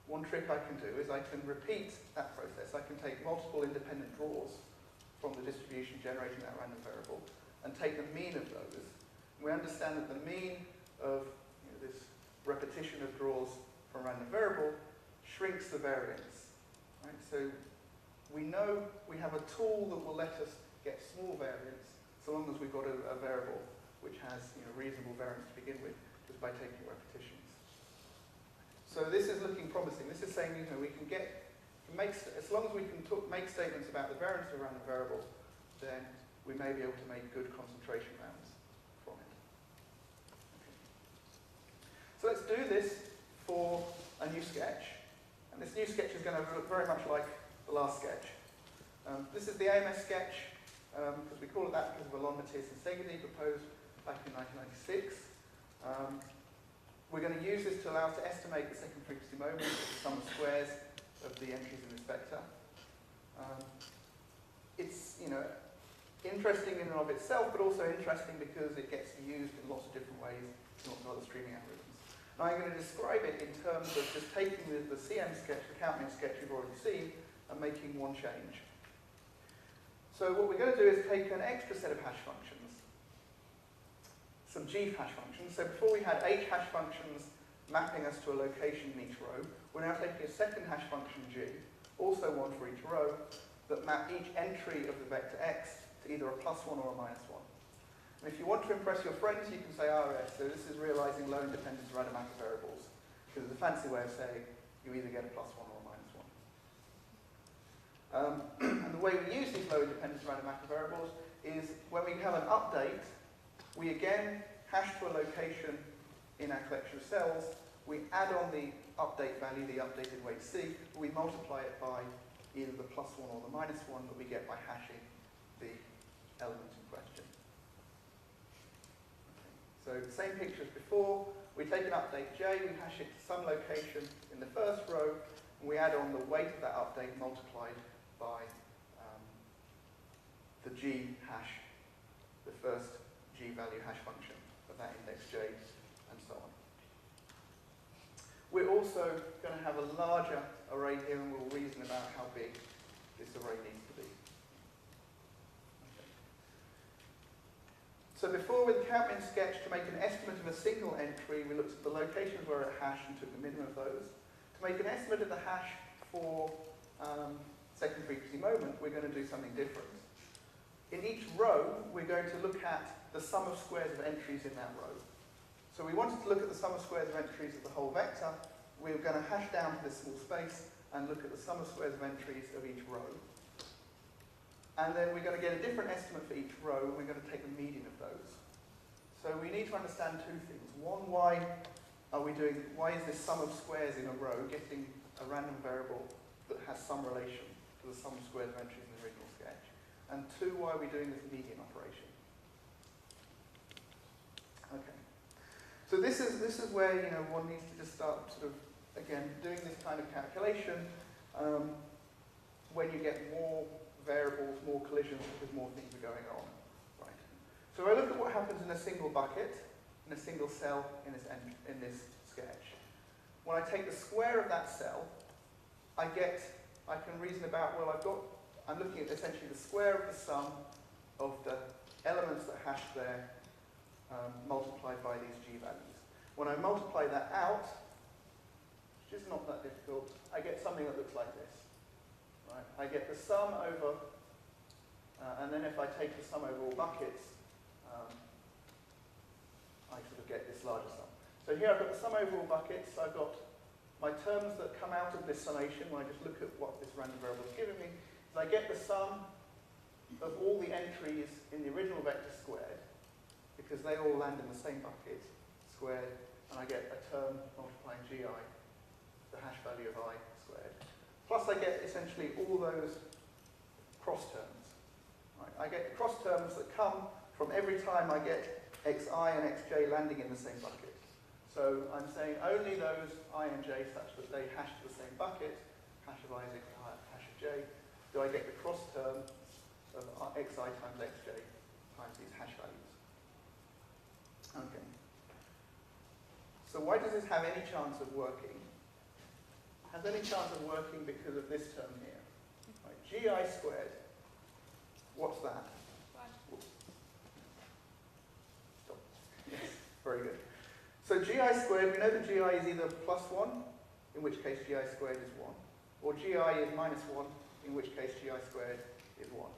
one trick I can do is I can repeat that process. I can take multiple independent draws from the distribution generating that random variable and take the mean of those. We understand that the mean of this repetition of draws from a random variable shrinks the variance, right? So we know we have a tool that will let us get small variance so long as we've got a variable which has reasonable variance to begin with, just by taking repetitions. So this is looking promising. This is saying we can as long as we can make statements about the variance of a random variable, then we may be able to make good concentration rounds from it. Okay. So let's do this for a new sketch. And this new sketch is going to look very much like the last sketch. This is the AMS sketch, because we call it that because of a Lon Mathias and Segedy proposed back in 1996. We're going to use this to allow us to estimate the second frequency moment, the sum of squares of the entries in this vector. It's interesting in and of itself, but also interesting because it gets used in lots of different ways in lots of other streaming algorithms. Now I'm going to describe it in terms of just taking the CM sketch, the Countman sketch we've already seen, and making one change. So what we're going to do is take an extra set of hash functions, some G hash functions. So before we had H hash functions mapping us to a location in each row, we're now taking a second hash function G, also one for each row, that map each entry of the vector x to either a +1 or a -1. And if you want to impress your friends, you can say RS. So this is realizing low independence random matter variables, because it's a fancy way of saying you either get a +1 or a -1. And the way we use these low independence random matter variables is when we have an update, we again hash to a location in our collection of cells, we add on the update value, the updated weight C, we multiply it by either the +1 or the -1 that we get by hashing the element in question. Okay. So the same picture as before, we take an update J, we hash it to some location in the first row, and we add on the weight of that update multiplied by the G hash, the first G value hash function of that index J, and so on. We're also going to have a larger array here, and we'll reason about how big this array needs to be. Okay. So before, with the Countman sketch, to make an estimate of a single entry, we looked at the locations where it hashed and took the minimum of those. To make an estimate of the hash for second frequency moment, we're going to do something different. In each row, we're going to look at the sum of squares of entries in that row. So we wanted to look at the sum of squares of entries of the whole vector. We're going to hash down to this small space and look at the sum of squares of entries of each row. And then we're going to get a different estimate for each row, and we're going to take the median of those. So we need to understand two things. One, why is this sum of squares in a row getting a random variable that has some relation to the sum of squares of entries in the original sketch? And two, why are we doing this median operation? Okay. So this is where one needs to just start sort of again, doing this kind of calculation, when you get more variables, more collisions, because more things are going on. Right. So if I look at what happens in a single bucket, in a single cell in this sketch, when I take the square of that cell, I can reason about, well, I'm looking at essentially the square of the sum of the elements that hash there multiplied by these g values. When I multiply that out, which is not that difficult, I get something that looks like this. Right? I get the sum over, and then if I take the sum over all buckets, I sort of get this larger sum. So here I've got the sum over all buckets. I've got my terms that come out of this summation when I just look at what this random variable is giving me. I get the sum of all the entries in the original vector squared, because they all land in the same bucket, squared, and I get a term multiplying gi, the hash value of I squared. Plus I get essentially all those cross terms. Right? I get the cross terms that come from every time I get xi and xj landing in the same bucket. So I'm saying only those I and j such that they hash to the same bucket, hash of I is equal to hash of j, do I get the cross term of xi times xj times these hash values. Okay. So why does this have any chance of working? It has any chance of working because of this term here. Right, gi squared, what's that? Stop. Yes, very good. So gi squared, we know that gi is either plus 1, in which case gi squared is 1, or gi is minus 1, in which case gi squared is 1.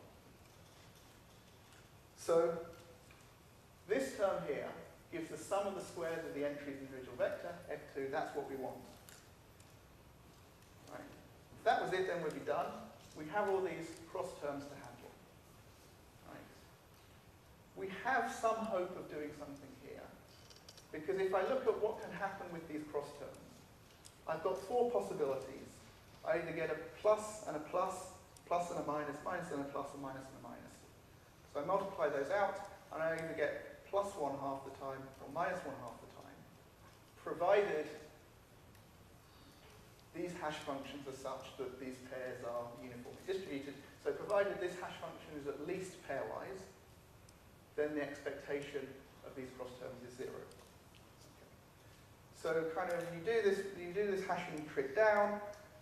So this term here gives the sum of the squares of the entries in the original vector, f2, that's what we want. Right. If that was it, then we'd be done. We have all these cross terms to handle. Right. We have some hope of doing something here, because if I look at what can happen with these cross terms, I've got 4 possibilities. I either get a plus and a plus, plus and a minus, minus and a plus, a minus and a minus. So I multiply those out, and I either get plus 1 half the time or minus 1 half the time, provided these hash functions are such that these pairs are uniformly distributed. So provided this hash function is at least pairwise, then the expectation of these cross terms is 0. Okay. So kind of you do this hashing trick down,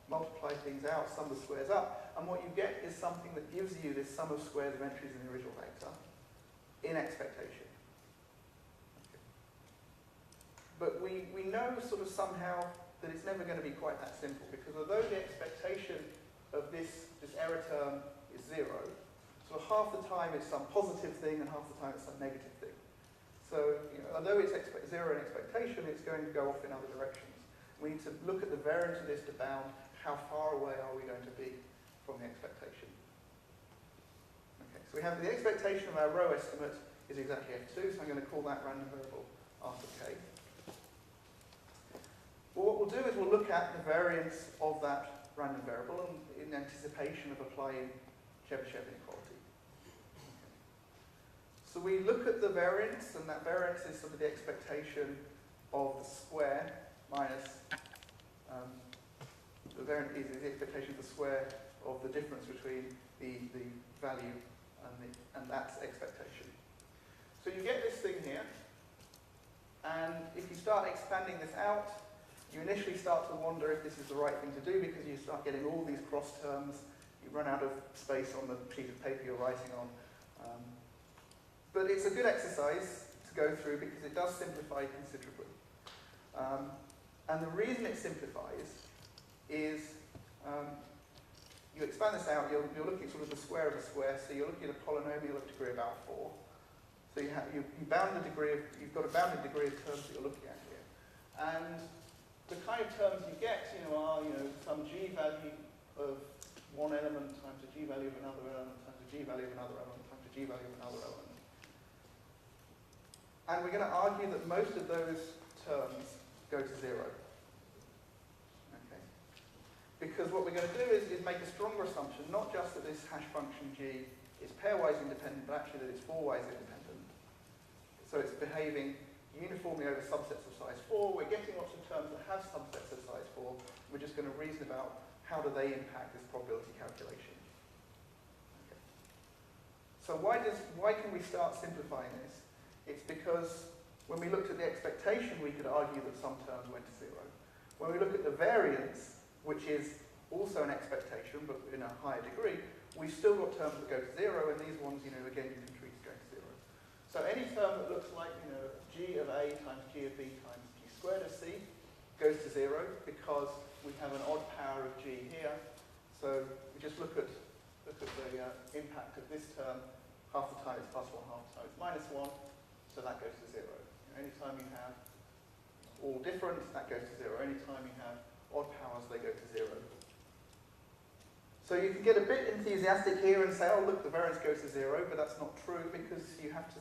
multiply things out, sum the squares up, and what you get is something that gives you this sum of squares of entries in the original vector in expectation. Okay. But we know sort of somehow that it's never going to be quite that simple, because although the expectation of this error term is 0, so half the time it's some positive thing and half the time it's some negative thing. So although it's 0 in expectation, it's going to go off in other directions. We need to look at the variance of this to bound. How far away are we going to be from the expectation? Okay, so we have the expectation of our row estimate is exactly f2, so I'm going to call that random variable r sub k. Well, what we'll do is we'll look at the variance of that random variable in anticipation of applying Chebyshev inequality. Okay. So we look at the variance, and that variance is sort of the expectation of the square minus the variance is the expectation of the square of the difference between the value and that's expectation. So you get this thing here, and if you start expanding this out, you initially start to wonder if this is the right thing to do, because you start getting all these cross terms, you run out of space on the sheet of paper you're writing on. But it's a good exercise to go through because it does simplify considerably. And the reason it simplifies is you expand this out, you're looking at sort of the square of a square, so you're looking at a polynomial of degree about 4. So you've got a bounded degree of terms that you're looking at here. And the kind of terms you get are some g value of one element times a g value of another element times a g value of another element times a g value of another element. And we're going to argue that most of those terms go to 0. Okay. Because what we're going to do is make a stronger assumption, not just that this hash function g is pairwise independent, but actually that it's fourwise independent. So it's behaving uniformly over subsets of size 4. We're getting lots of terms that have subsets of size 4. We're just going to reason about how do they impact this probability calculation. Okay. So why can we start simplifying this? It's because when we looked at the expectation, we could argue that some terms went to 0. When we look at the variance, which is also an expectation, but in a higher degree, we've still got terms that go to 0, and these ones, again, you can treat as going to 0. So any term that looks like, g of a times g of b times g squared of c goes to 0 because we have an odd power of g here. So we just look at the impact of this term. Half the time it's +1, half the time it's -1, so that goes to 0. Anytime you have all different, that goes to 0. Anytime you have odd powers, they go to 0. So you can get a bit enthusiastic here and say, oh look, the variance goes to 0, but that's not true because you have to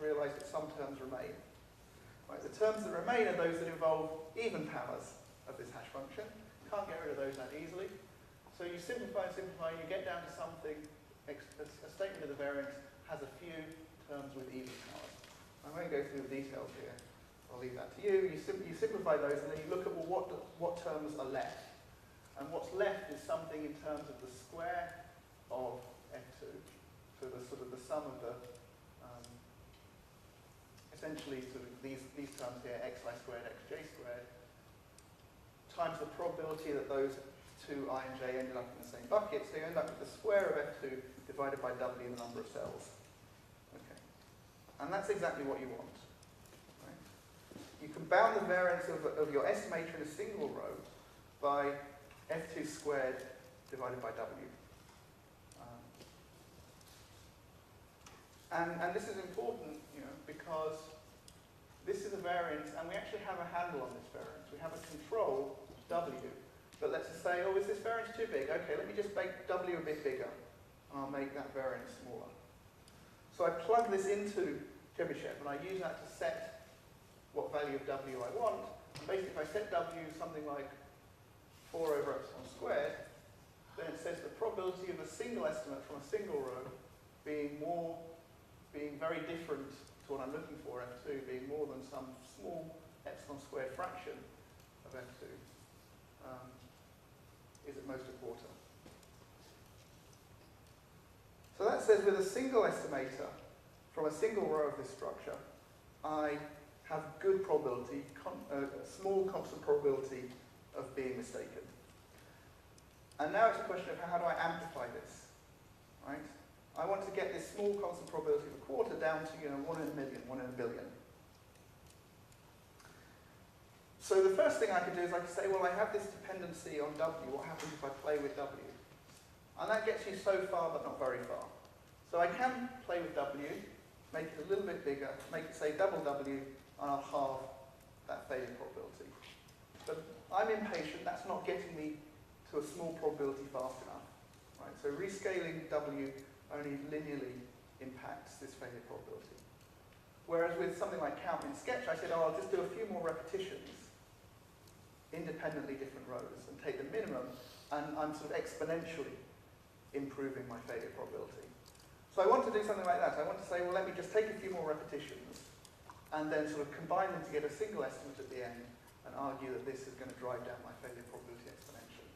realise that some terms remain. Right, the terms that remain are those that involve even powers of this hash function. You can't get rid of those that easily. So you simplify and simplify, and you get down to something, a statement of the variance has a few terms with even powers. I won't go through the details here. I'll leave that to you. You simplify those, and then you look at what terms are left. And what's left is something in terms of the square of f2. So the sum of the essentially these terms here, xi squared, xj squared, times the probability that those two I and j ended up in the same bucket. So you end up with the square of f2 divided by w, the number of cells. Okay. And that's exactly what you want. Right? You can bound the variance of your estimator in a single row by f2 squared divided by w. And this is important, because this is a variance, and we actually have a handle on this variance. We have a control, w, that lets us say, oh, is this variance too big? Okay, let me just make w a bit bigger, and I'll make that variance smaller. So I plug this into Chebyshev, and I use that to set what value of w I want. And basically, if I set w something like 4 over epsilon squared, then it says the probability of a single estimate from a single row being very different to what I'm looking for, f2, being more than some small epsilon squared fraction of f2, is at most a quarter. So that says with a single estimator from a single row of this structure, I have good probability, small constant probability of being mistaken. And now it's a question of how do I amplify this, right? I want to get this small constant probability of a quarter down to 1 in a million, 1 in a billion. So the first thing I could do is I could say, well, I have this dependency on w. What happens if I play with w? And that gets you so far, but not very far. So I can play with w, make it a little bit bigger, make it say double w, and I'll halve that failure probability. But I'm impatient. That's not getting me to a small probability fast enough. Right? So rescaling w only linearly impacts this failure probability. Whereas with something like count in sketch, I said, oh, I'll just do a few more repetitions, independently different rows, and take the minimum, and I'm sort of exponentially improving my failure probability. So I want to do something like that. I want to say, well, let me just take a few more repetitions, and then sort of combine them to get a single estimate at the end, and argue that this is going to drive down my failure probability exponentially.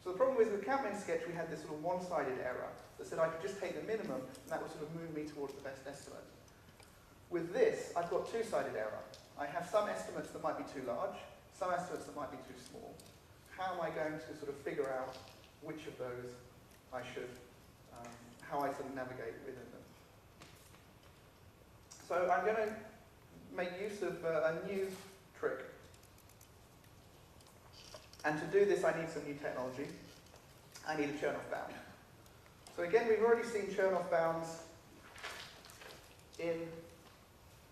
So the problem is with count in sketch, we had this sort of one-sided error that said I could just take the minimum, and that would sort of move me towards the best estimate. With this, I've got two-sided error. I have some estimates that might be too large, some estimates that might be too small. How am I going to sort of figure out which of those I should, how I sort of navigate within them? So I'm going to make use of a new trick. And to do this, I need some new technology. I need a Chernoff bound. So again, we've already seen Chernoff bounds in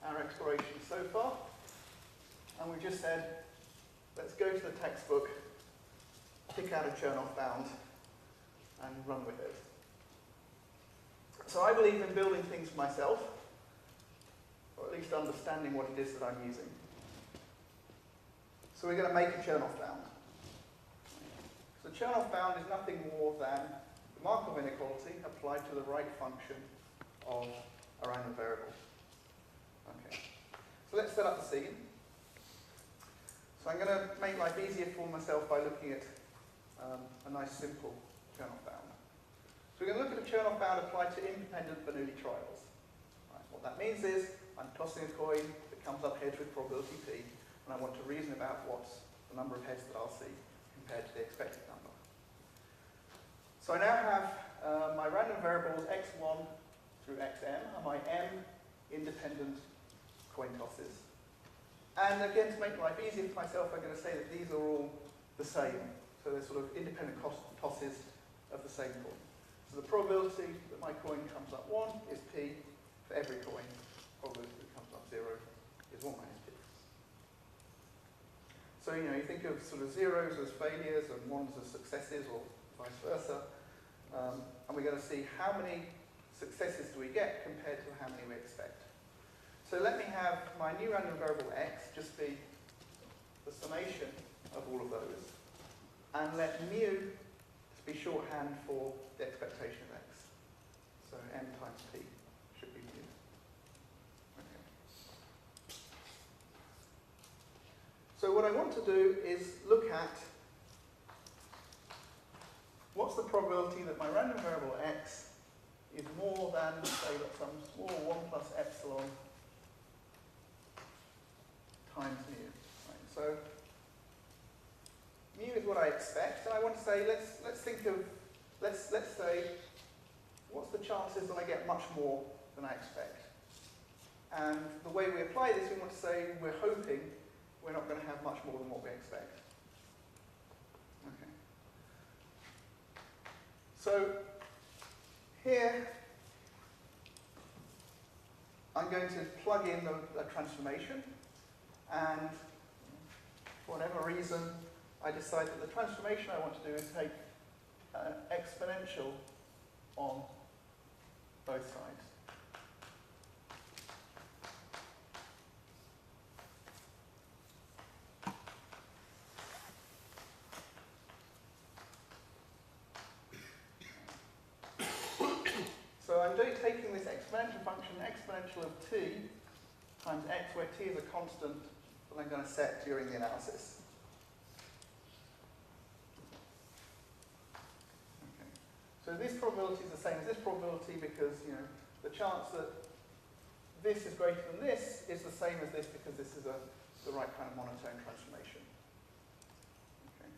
our exploration so far. And we just said, let's go to the textbook, pick out a Chernoff bound, and run with it. So I believe in building things for myself, or at least understanding what it is that I'm using. So we're going to make a Chernoff bound. So Chernoff bound is nothing more than the Markov inequality applied to the right function of a random variable. Okay. set up the scene. So I'm going to make life easier for myself by looking at a nice simple Chernoff bound. So we're going to look at a Chernoff bound applied to independent Bernoulli trials. Right, what that means is I'm tossing a coin that comes up heads with probability P, and I want to reason about what's the number of heads that I'll see compared to the expected number. So I now have my random variables x1 through xm are my m independent coin tosses. And again, to make life easier for myself, I'm going to say that these are all the same. So they're sort of independent tosses of the same coin. So the probability that my coin comes up 1 is P for every coin. Probability that comes up 0 is 1 minus P. So, you think of sort of zeros as failures and ones as successes, or vice versa. And we're going to see how many successes do we get compared to how many we expect. So let me have my new random variable x just be the summation of all of those, and let mu be shorthand for the expectation of x. So m times p should be mu. Okay. So what I want to do is look at what's the probability that my random variable x is more than, say, some small 1 plus epsilon times mu. Right, so mu is what I expect, and I want to say let's say what's the chances that I get much more than I expect. And the way we apply this, we want to say we're hoping we're not going to have much more than what we expect. Okay. So here I'm going to plug in a transformation. And for whatever reason, I decide that the transformation I want to do is take an exponential on both sides. So I'm taking this exponential function, exponential of t, times x, where t is a constant that I'm going to set during the analysis. Okay. So this probability is the same as this probability because, the chance that this is greater than this is the same as this because this is the right kind of monotone transformation. Okay.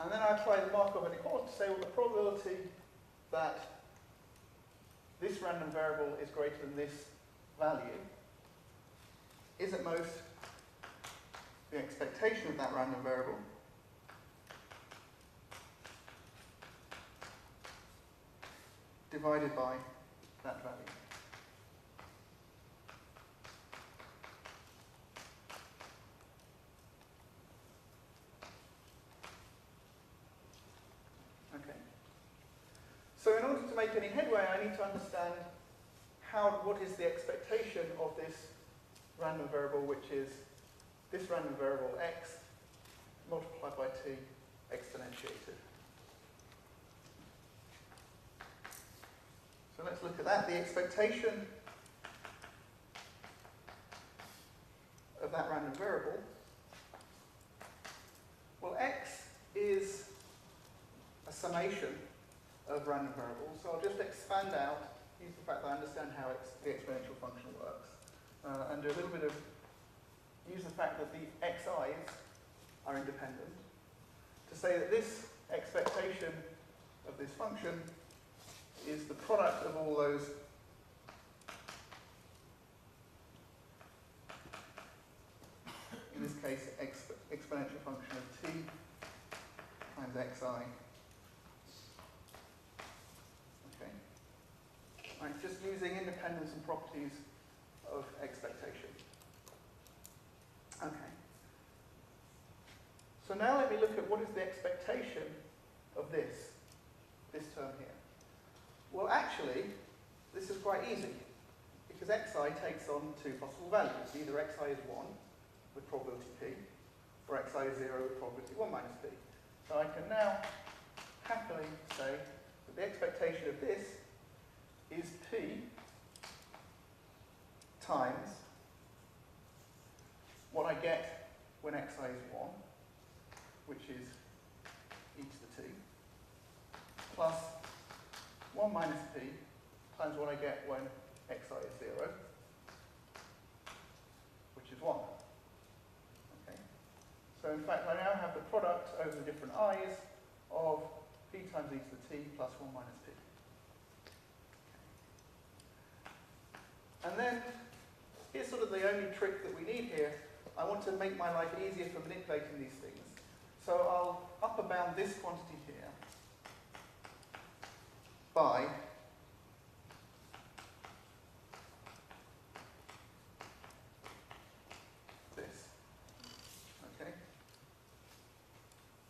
And then I apply the Markov inequality to say, well, the probability that this random variable is greater than this value is at most the expectation of that random variable divided by that value. Okay. So in order to make any headway, I need to understand what is the expectation of this random variable, which is this random variable x multiplied by t exponentiated. So let's look at that. The expectation of that random variable, well, x is a summation of random variables. So I'll just expand out, use the fact that I understand how the exponential function works, and do a little bit of, use the fact that the xi's are independent, to say that this expectation of this function is the product of all those in this case exponential function of t times xi. Okay. Right, just using independence and properties of expectation. Okay. So now let me look at what is the expectation of this term here. Well, actually, this is quite easy, because xi takes on two possible values. Either xi is 1 with probability p, or xi is 0 with probability 1 minus p. So I can now happily say that the expectation of this is p times what I get when xi is 1, which is e to the t, plus 1 minus p times what I get when xi is 0, which is 1. Okay? So in fact, I now have the product over the different i's of p times e to the t plus 1 minus p. And then, here's sort of the only trick that we need here. I want to make my life easier for manipulating these things. So I'll upper bound this quantity here by this. Okay?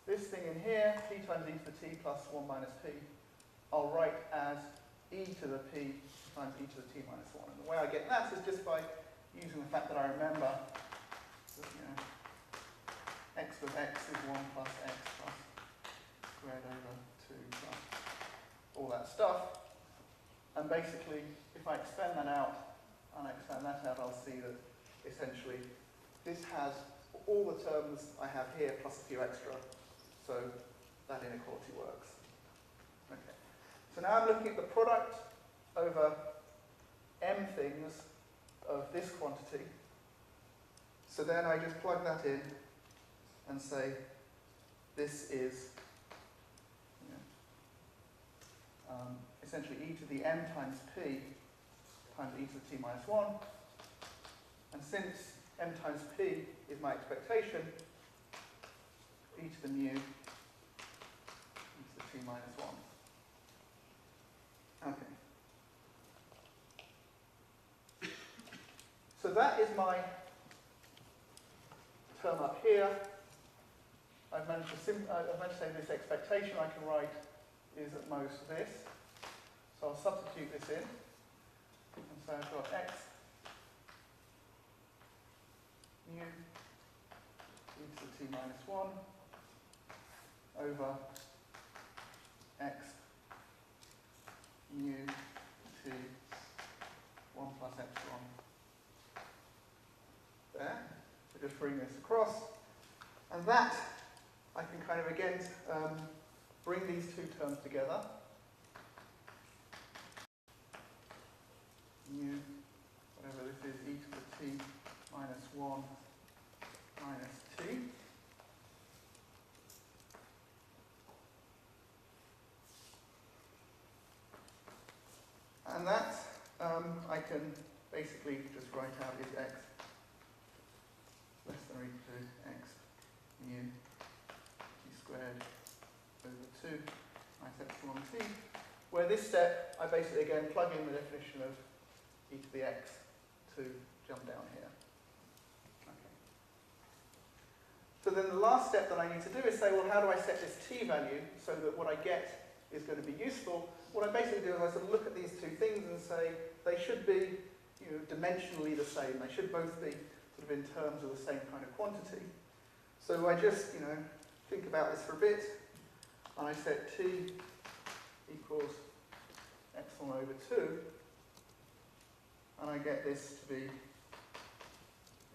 This thing in here, p times e to the t plus 1 minus p, I'll write as e to the p times e to the t minus 1. And the way I get that is just by using the fact that I remember that, x of x is 1 plus x plus squared over 2 plus all that stuff. And basically, if I expand that out, and I expand that out, I'll see that essentially this has all the terms I have here plus a few extra. So that inequality works. Okay. So now I'm looking at the product over m things of this quantity. So then I just plug that in and say this is essentially e to the m times p times e to the t minus 1. And since m times p is my expectation, e to the mu e to the t minus 1. Okay. So that is my term up here. I've managed to say this expectation I can write is at most this. So I'll substitute this in. And so I've got x mu e to the t minus 1 over x mu t 1 plus epsilon. There. So just bring this across. And that, I can kind of again bring these two terms together. Mu, whatever this is, e to the t minus 1 minus t. And that I can basically just write out is x less than or equal to x mu t squared over 2 minus epsilon t, where this step I basically again plug in the definition of e to the x to jump down here. Okay. So then the last step that I need to do is say, well, how do I set this t value so that what I get is going to be useful? What I basically do is I sort of look at these two things and say they should be dimensionally the same. They should both be sort of in terms of the same kind of quantity. So I just think about this for a bit, and I set t equals epsilon over 2, and I get this to be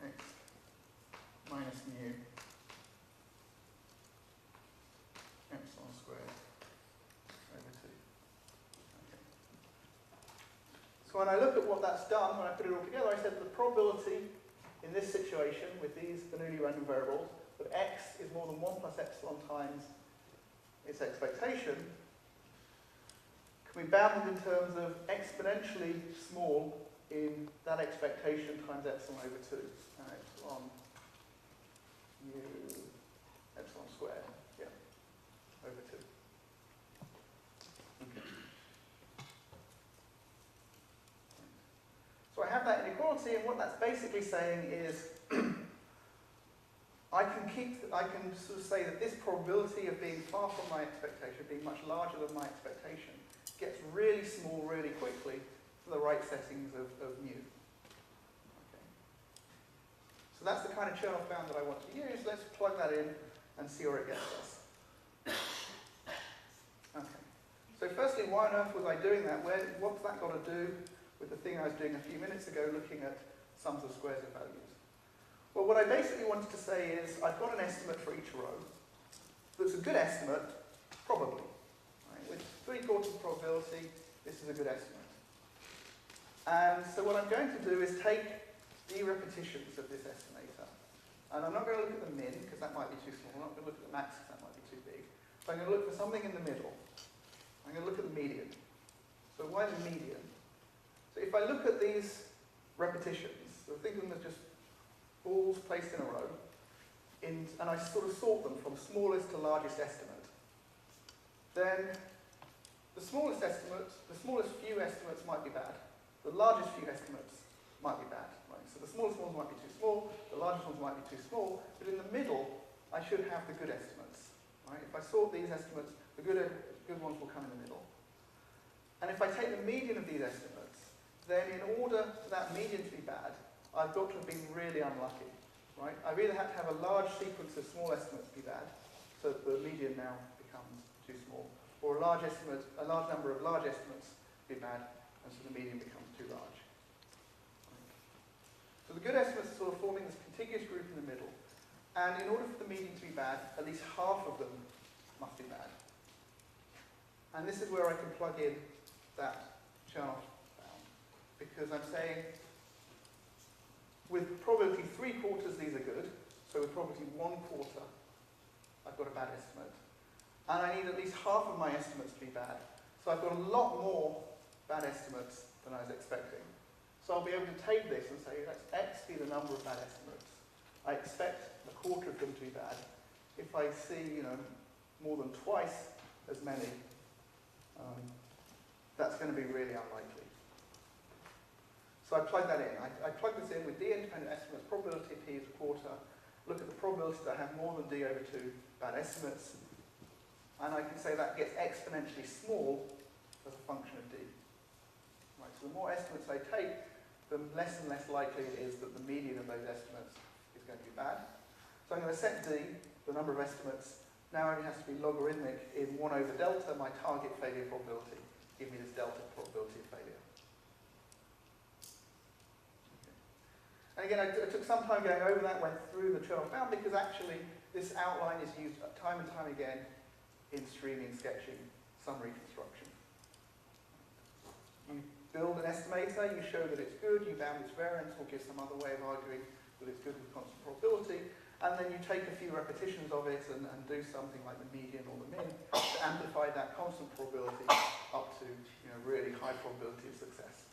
x minus mu epsilon squared over 2. Okay. So when I look at what that's done, when I put it all together, I said the probability in this situation with these Bernoulli random variables that x is more than 1 plus epsilon times its expectation can be bounded in terms of exponentially small in that expectation times epsilon over 2. Epsilon mu epsilon squared, yeah, over 2. Okay. So I have that inequality, and what that's basically saying is I can sort of say that this probability of being far from my expectation, being much larger than my expectation, gets really small really quickly for the right settings of mu. Okay. So that's the kind of Chernoff bound that I want to use. Let's plug that in and see where it gets us. Okay. So firstly, why on earth was I doing that? What's that got to do with the thing I was doing a few minutes ago, looking at sums of squares of values. Well, what I basically wanted to say is I've got an estimate for each row that's a good estimate, probably. Right? With 3/4 probability, this is a good estimate. And so what I'm going to do is take the repetitions of this estimator. And I'm not going to look at the min, because that might be too small. I'm not going to look at the max, because that might be too big. So I'm going to look for something in the middle. I'm going to look at the median. So why the median? So if I look at these repetitions, so think of them as just balls placed in a row, and I sort of sort them from smallest to largest estimate, then the smallest few estimates might be bad. The largest few estimates might be bad. Right? So the smallest ones might be too small, the largest ones might be too small, but in the middle, I should have the good estimates. Right? If I sort these estimates, the good ones will come in the middle. And if I take the median of these estimates, then in order for that median to be bad, I've got to have been really unlucky. Right? I've either had to have a large sequence of small estimates be bad, so that the median now becomes too small, or a large number of large estimates be bad, and so the median becomes too large. So the good estimates are sort of forming this contiguous group in the middle, and in order for the median to be bad, at least half of them must be bad. And this is where I can plug in that chart bound, because I'm saying with probability 3/4 these are good, so with probability 1/4 I've got a bad estimate. And I need at least half of my estimates to be bad. So I've got a lot more bad estimates than I was expecting. So I'll be able to take this and say, let's X be the number of bad estimates. I expect 1/4 of them to be bad. If I see, more than twice as many, that's going to be really unlikely. So I plug that in. I plug this in with D independent estimates, probability P is 1/4. Look at the probability that I have more than D over 2 bad estimates. And I can say that gets exponentially small as a function of D. Right, so the more estimates I take, the less and less likely it is that the median of those estimates is going to be bad. So I'm going to set D, the number of estimates, now only has to be logarithmic in 1 over delta, my target failure probability. Give me this delta probability of failure. Okay. And again, I took some time going over that, went through the chart bound, because actually this outline is used time and time again in streaming, sketching, summary construction. You build an estimator, you show that it's good, you bound its variance, or give some other way of arguing that it's good with constant probability, and then you take a few repetitions of it and do something like the median or the min to amplify that constant probability up to really high probability of success.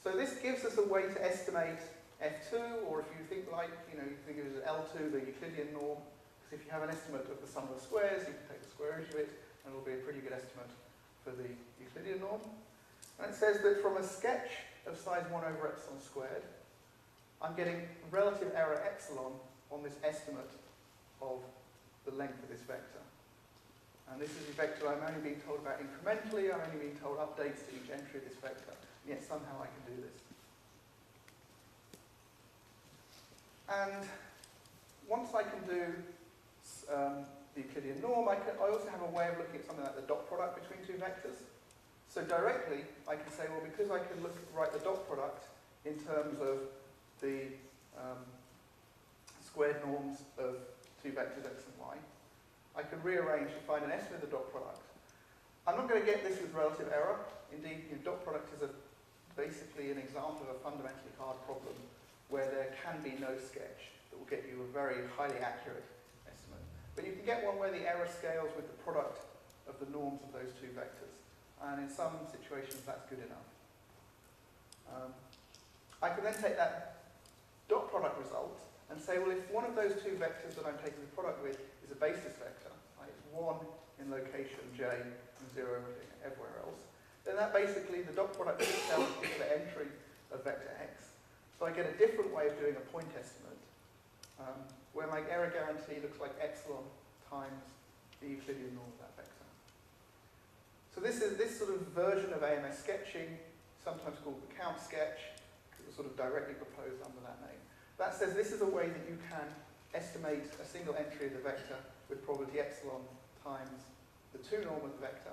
So this gives us a way to estimate F2, or if you think you think of it as L2, the Euclidean norm, because if you have an estimate of the sum of the squares, you can take the square root of it, and it'll be a pretty good estimate for the Euclidean norm. And it says that from a sketch of size 1 over epsilon squared, I'm getting relative error epsilon on this estimate of the length of this vector. And this is a vector I'm only being told about incrementally, I'm only being told updates to each entry of this vector, and yet somehow I can do this. And once I can do the Euclidean norm, I also have a way of looking at something like the dot product between two vectors. So directly, I can say, well, because I can write the dot product in terms of the squared norms of two vectors x and y, I can rearrange to find an estimate of the dot product. I'm not going to get this with relative error. Indeed, dot product is basically an example of a fundamentally hard problem where there can be no sketch that will get you a very highly accurate estimate. But you can get one where the error scales with the product of the norms of those two vectors. And in some situations, that's good enough. I can then take that dot product result and say, well, if one of those two vectors that I'm taking the product with is a basis vector, right, it's 1 in location j and 0 everywhere else, then that basically, the dot product itself is the entry of vector x. So I get a different way of doing a point estimate, where my error guarantee looks like epsilon times the Euclidean norm of that vector. So this sort of version of AMS sketching, sometimes called the count sketch, it was sort of directly proposed under that name. That says this is a way that you can estimate a single entry of the vector with probability epsilon times the 2 norm of the vector.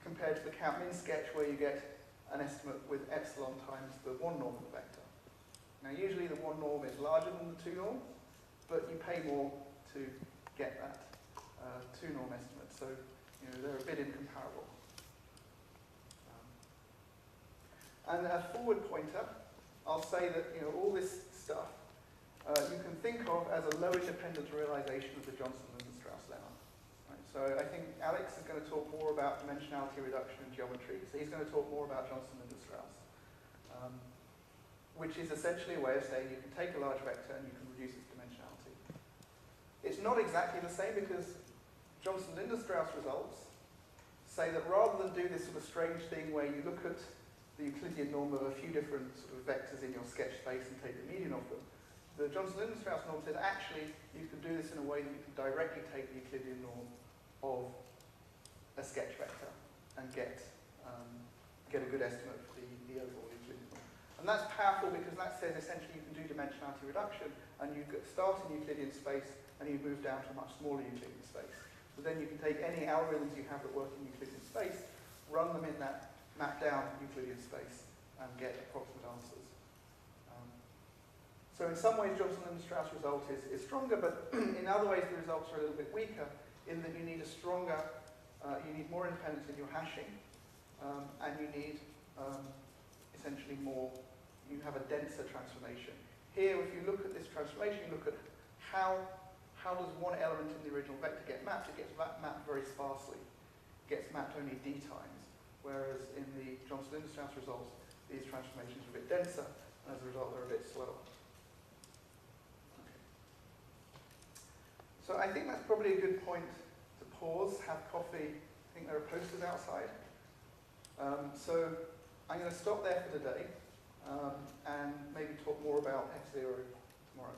compared to the count min sketch where you get an estimate with epsilon times the 1 norm of the vector. Now usually the 1 norm is larger than the 2 norm, but you pay more to get that 2 norm estimate. So they're a bit incomparable. And a forward pointer, I'll say that all this stuff you can think of as a low independent realization of the Johnson-Lindenstrauss lemma. Right? So I think Alex is going to talk more about dimensionality reduction in geometry. So he's going to talk more about Johnson-Lindenstrauss, which is essentially a way of saying you can take a large vector and you can reduce its dimensionality. It's not exactly the same because Johnson-Lindenstrauss results say that rather than do this sort of strange thing where you look at the Euclidean norm of a few different sort of vectors in your sketch space and take the median of them, the Johnson-Lindenstrauss norm says actually you can do this in a way that you can directly take the Euclidean norm of a sketch vector and get a good estimate for the overall Euclidean norm. And that's powerful because that says essentially you can do dimensionality reduction and you start in Euclidean space and you move down to a much smaller Euclidean space. So then you can take any algorithms you have that work in Euclidean space, run them in that map down Euclidean space and get approximate answers. So in some ways Johnson-Lindenstrauss result is stronger, but in other ways the results are a little bit weaker in that you need a stronger, you need more independence in your hashing, and you need essentially more, you have a denser transformation. Here, if you look at this transformation, you look at how does one element in the original vector get mapped? It gets mapped very sparsely. It gets mapped only d times, whereas in the Johnson-Lindenstrauss results, these transformations are a bit denser, and as a result, they're a bit slower. So I think that's probably a good point to pause, have coffee. I think there are posters outside. So I'm going to stop there for today and maybe talk more about F0 tomorrow.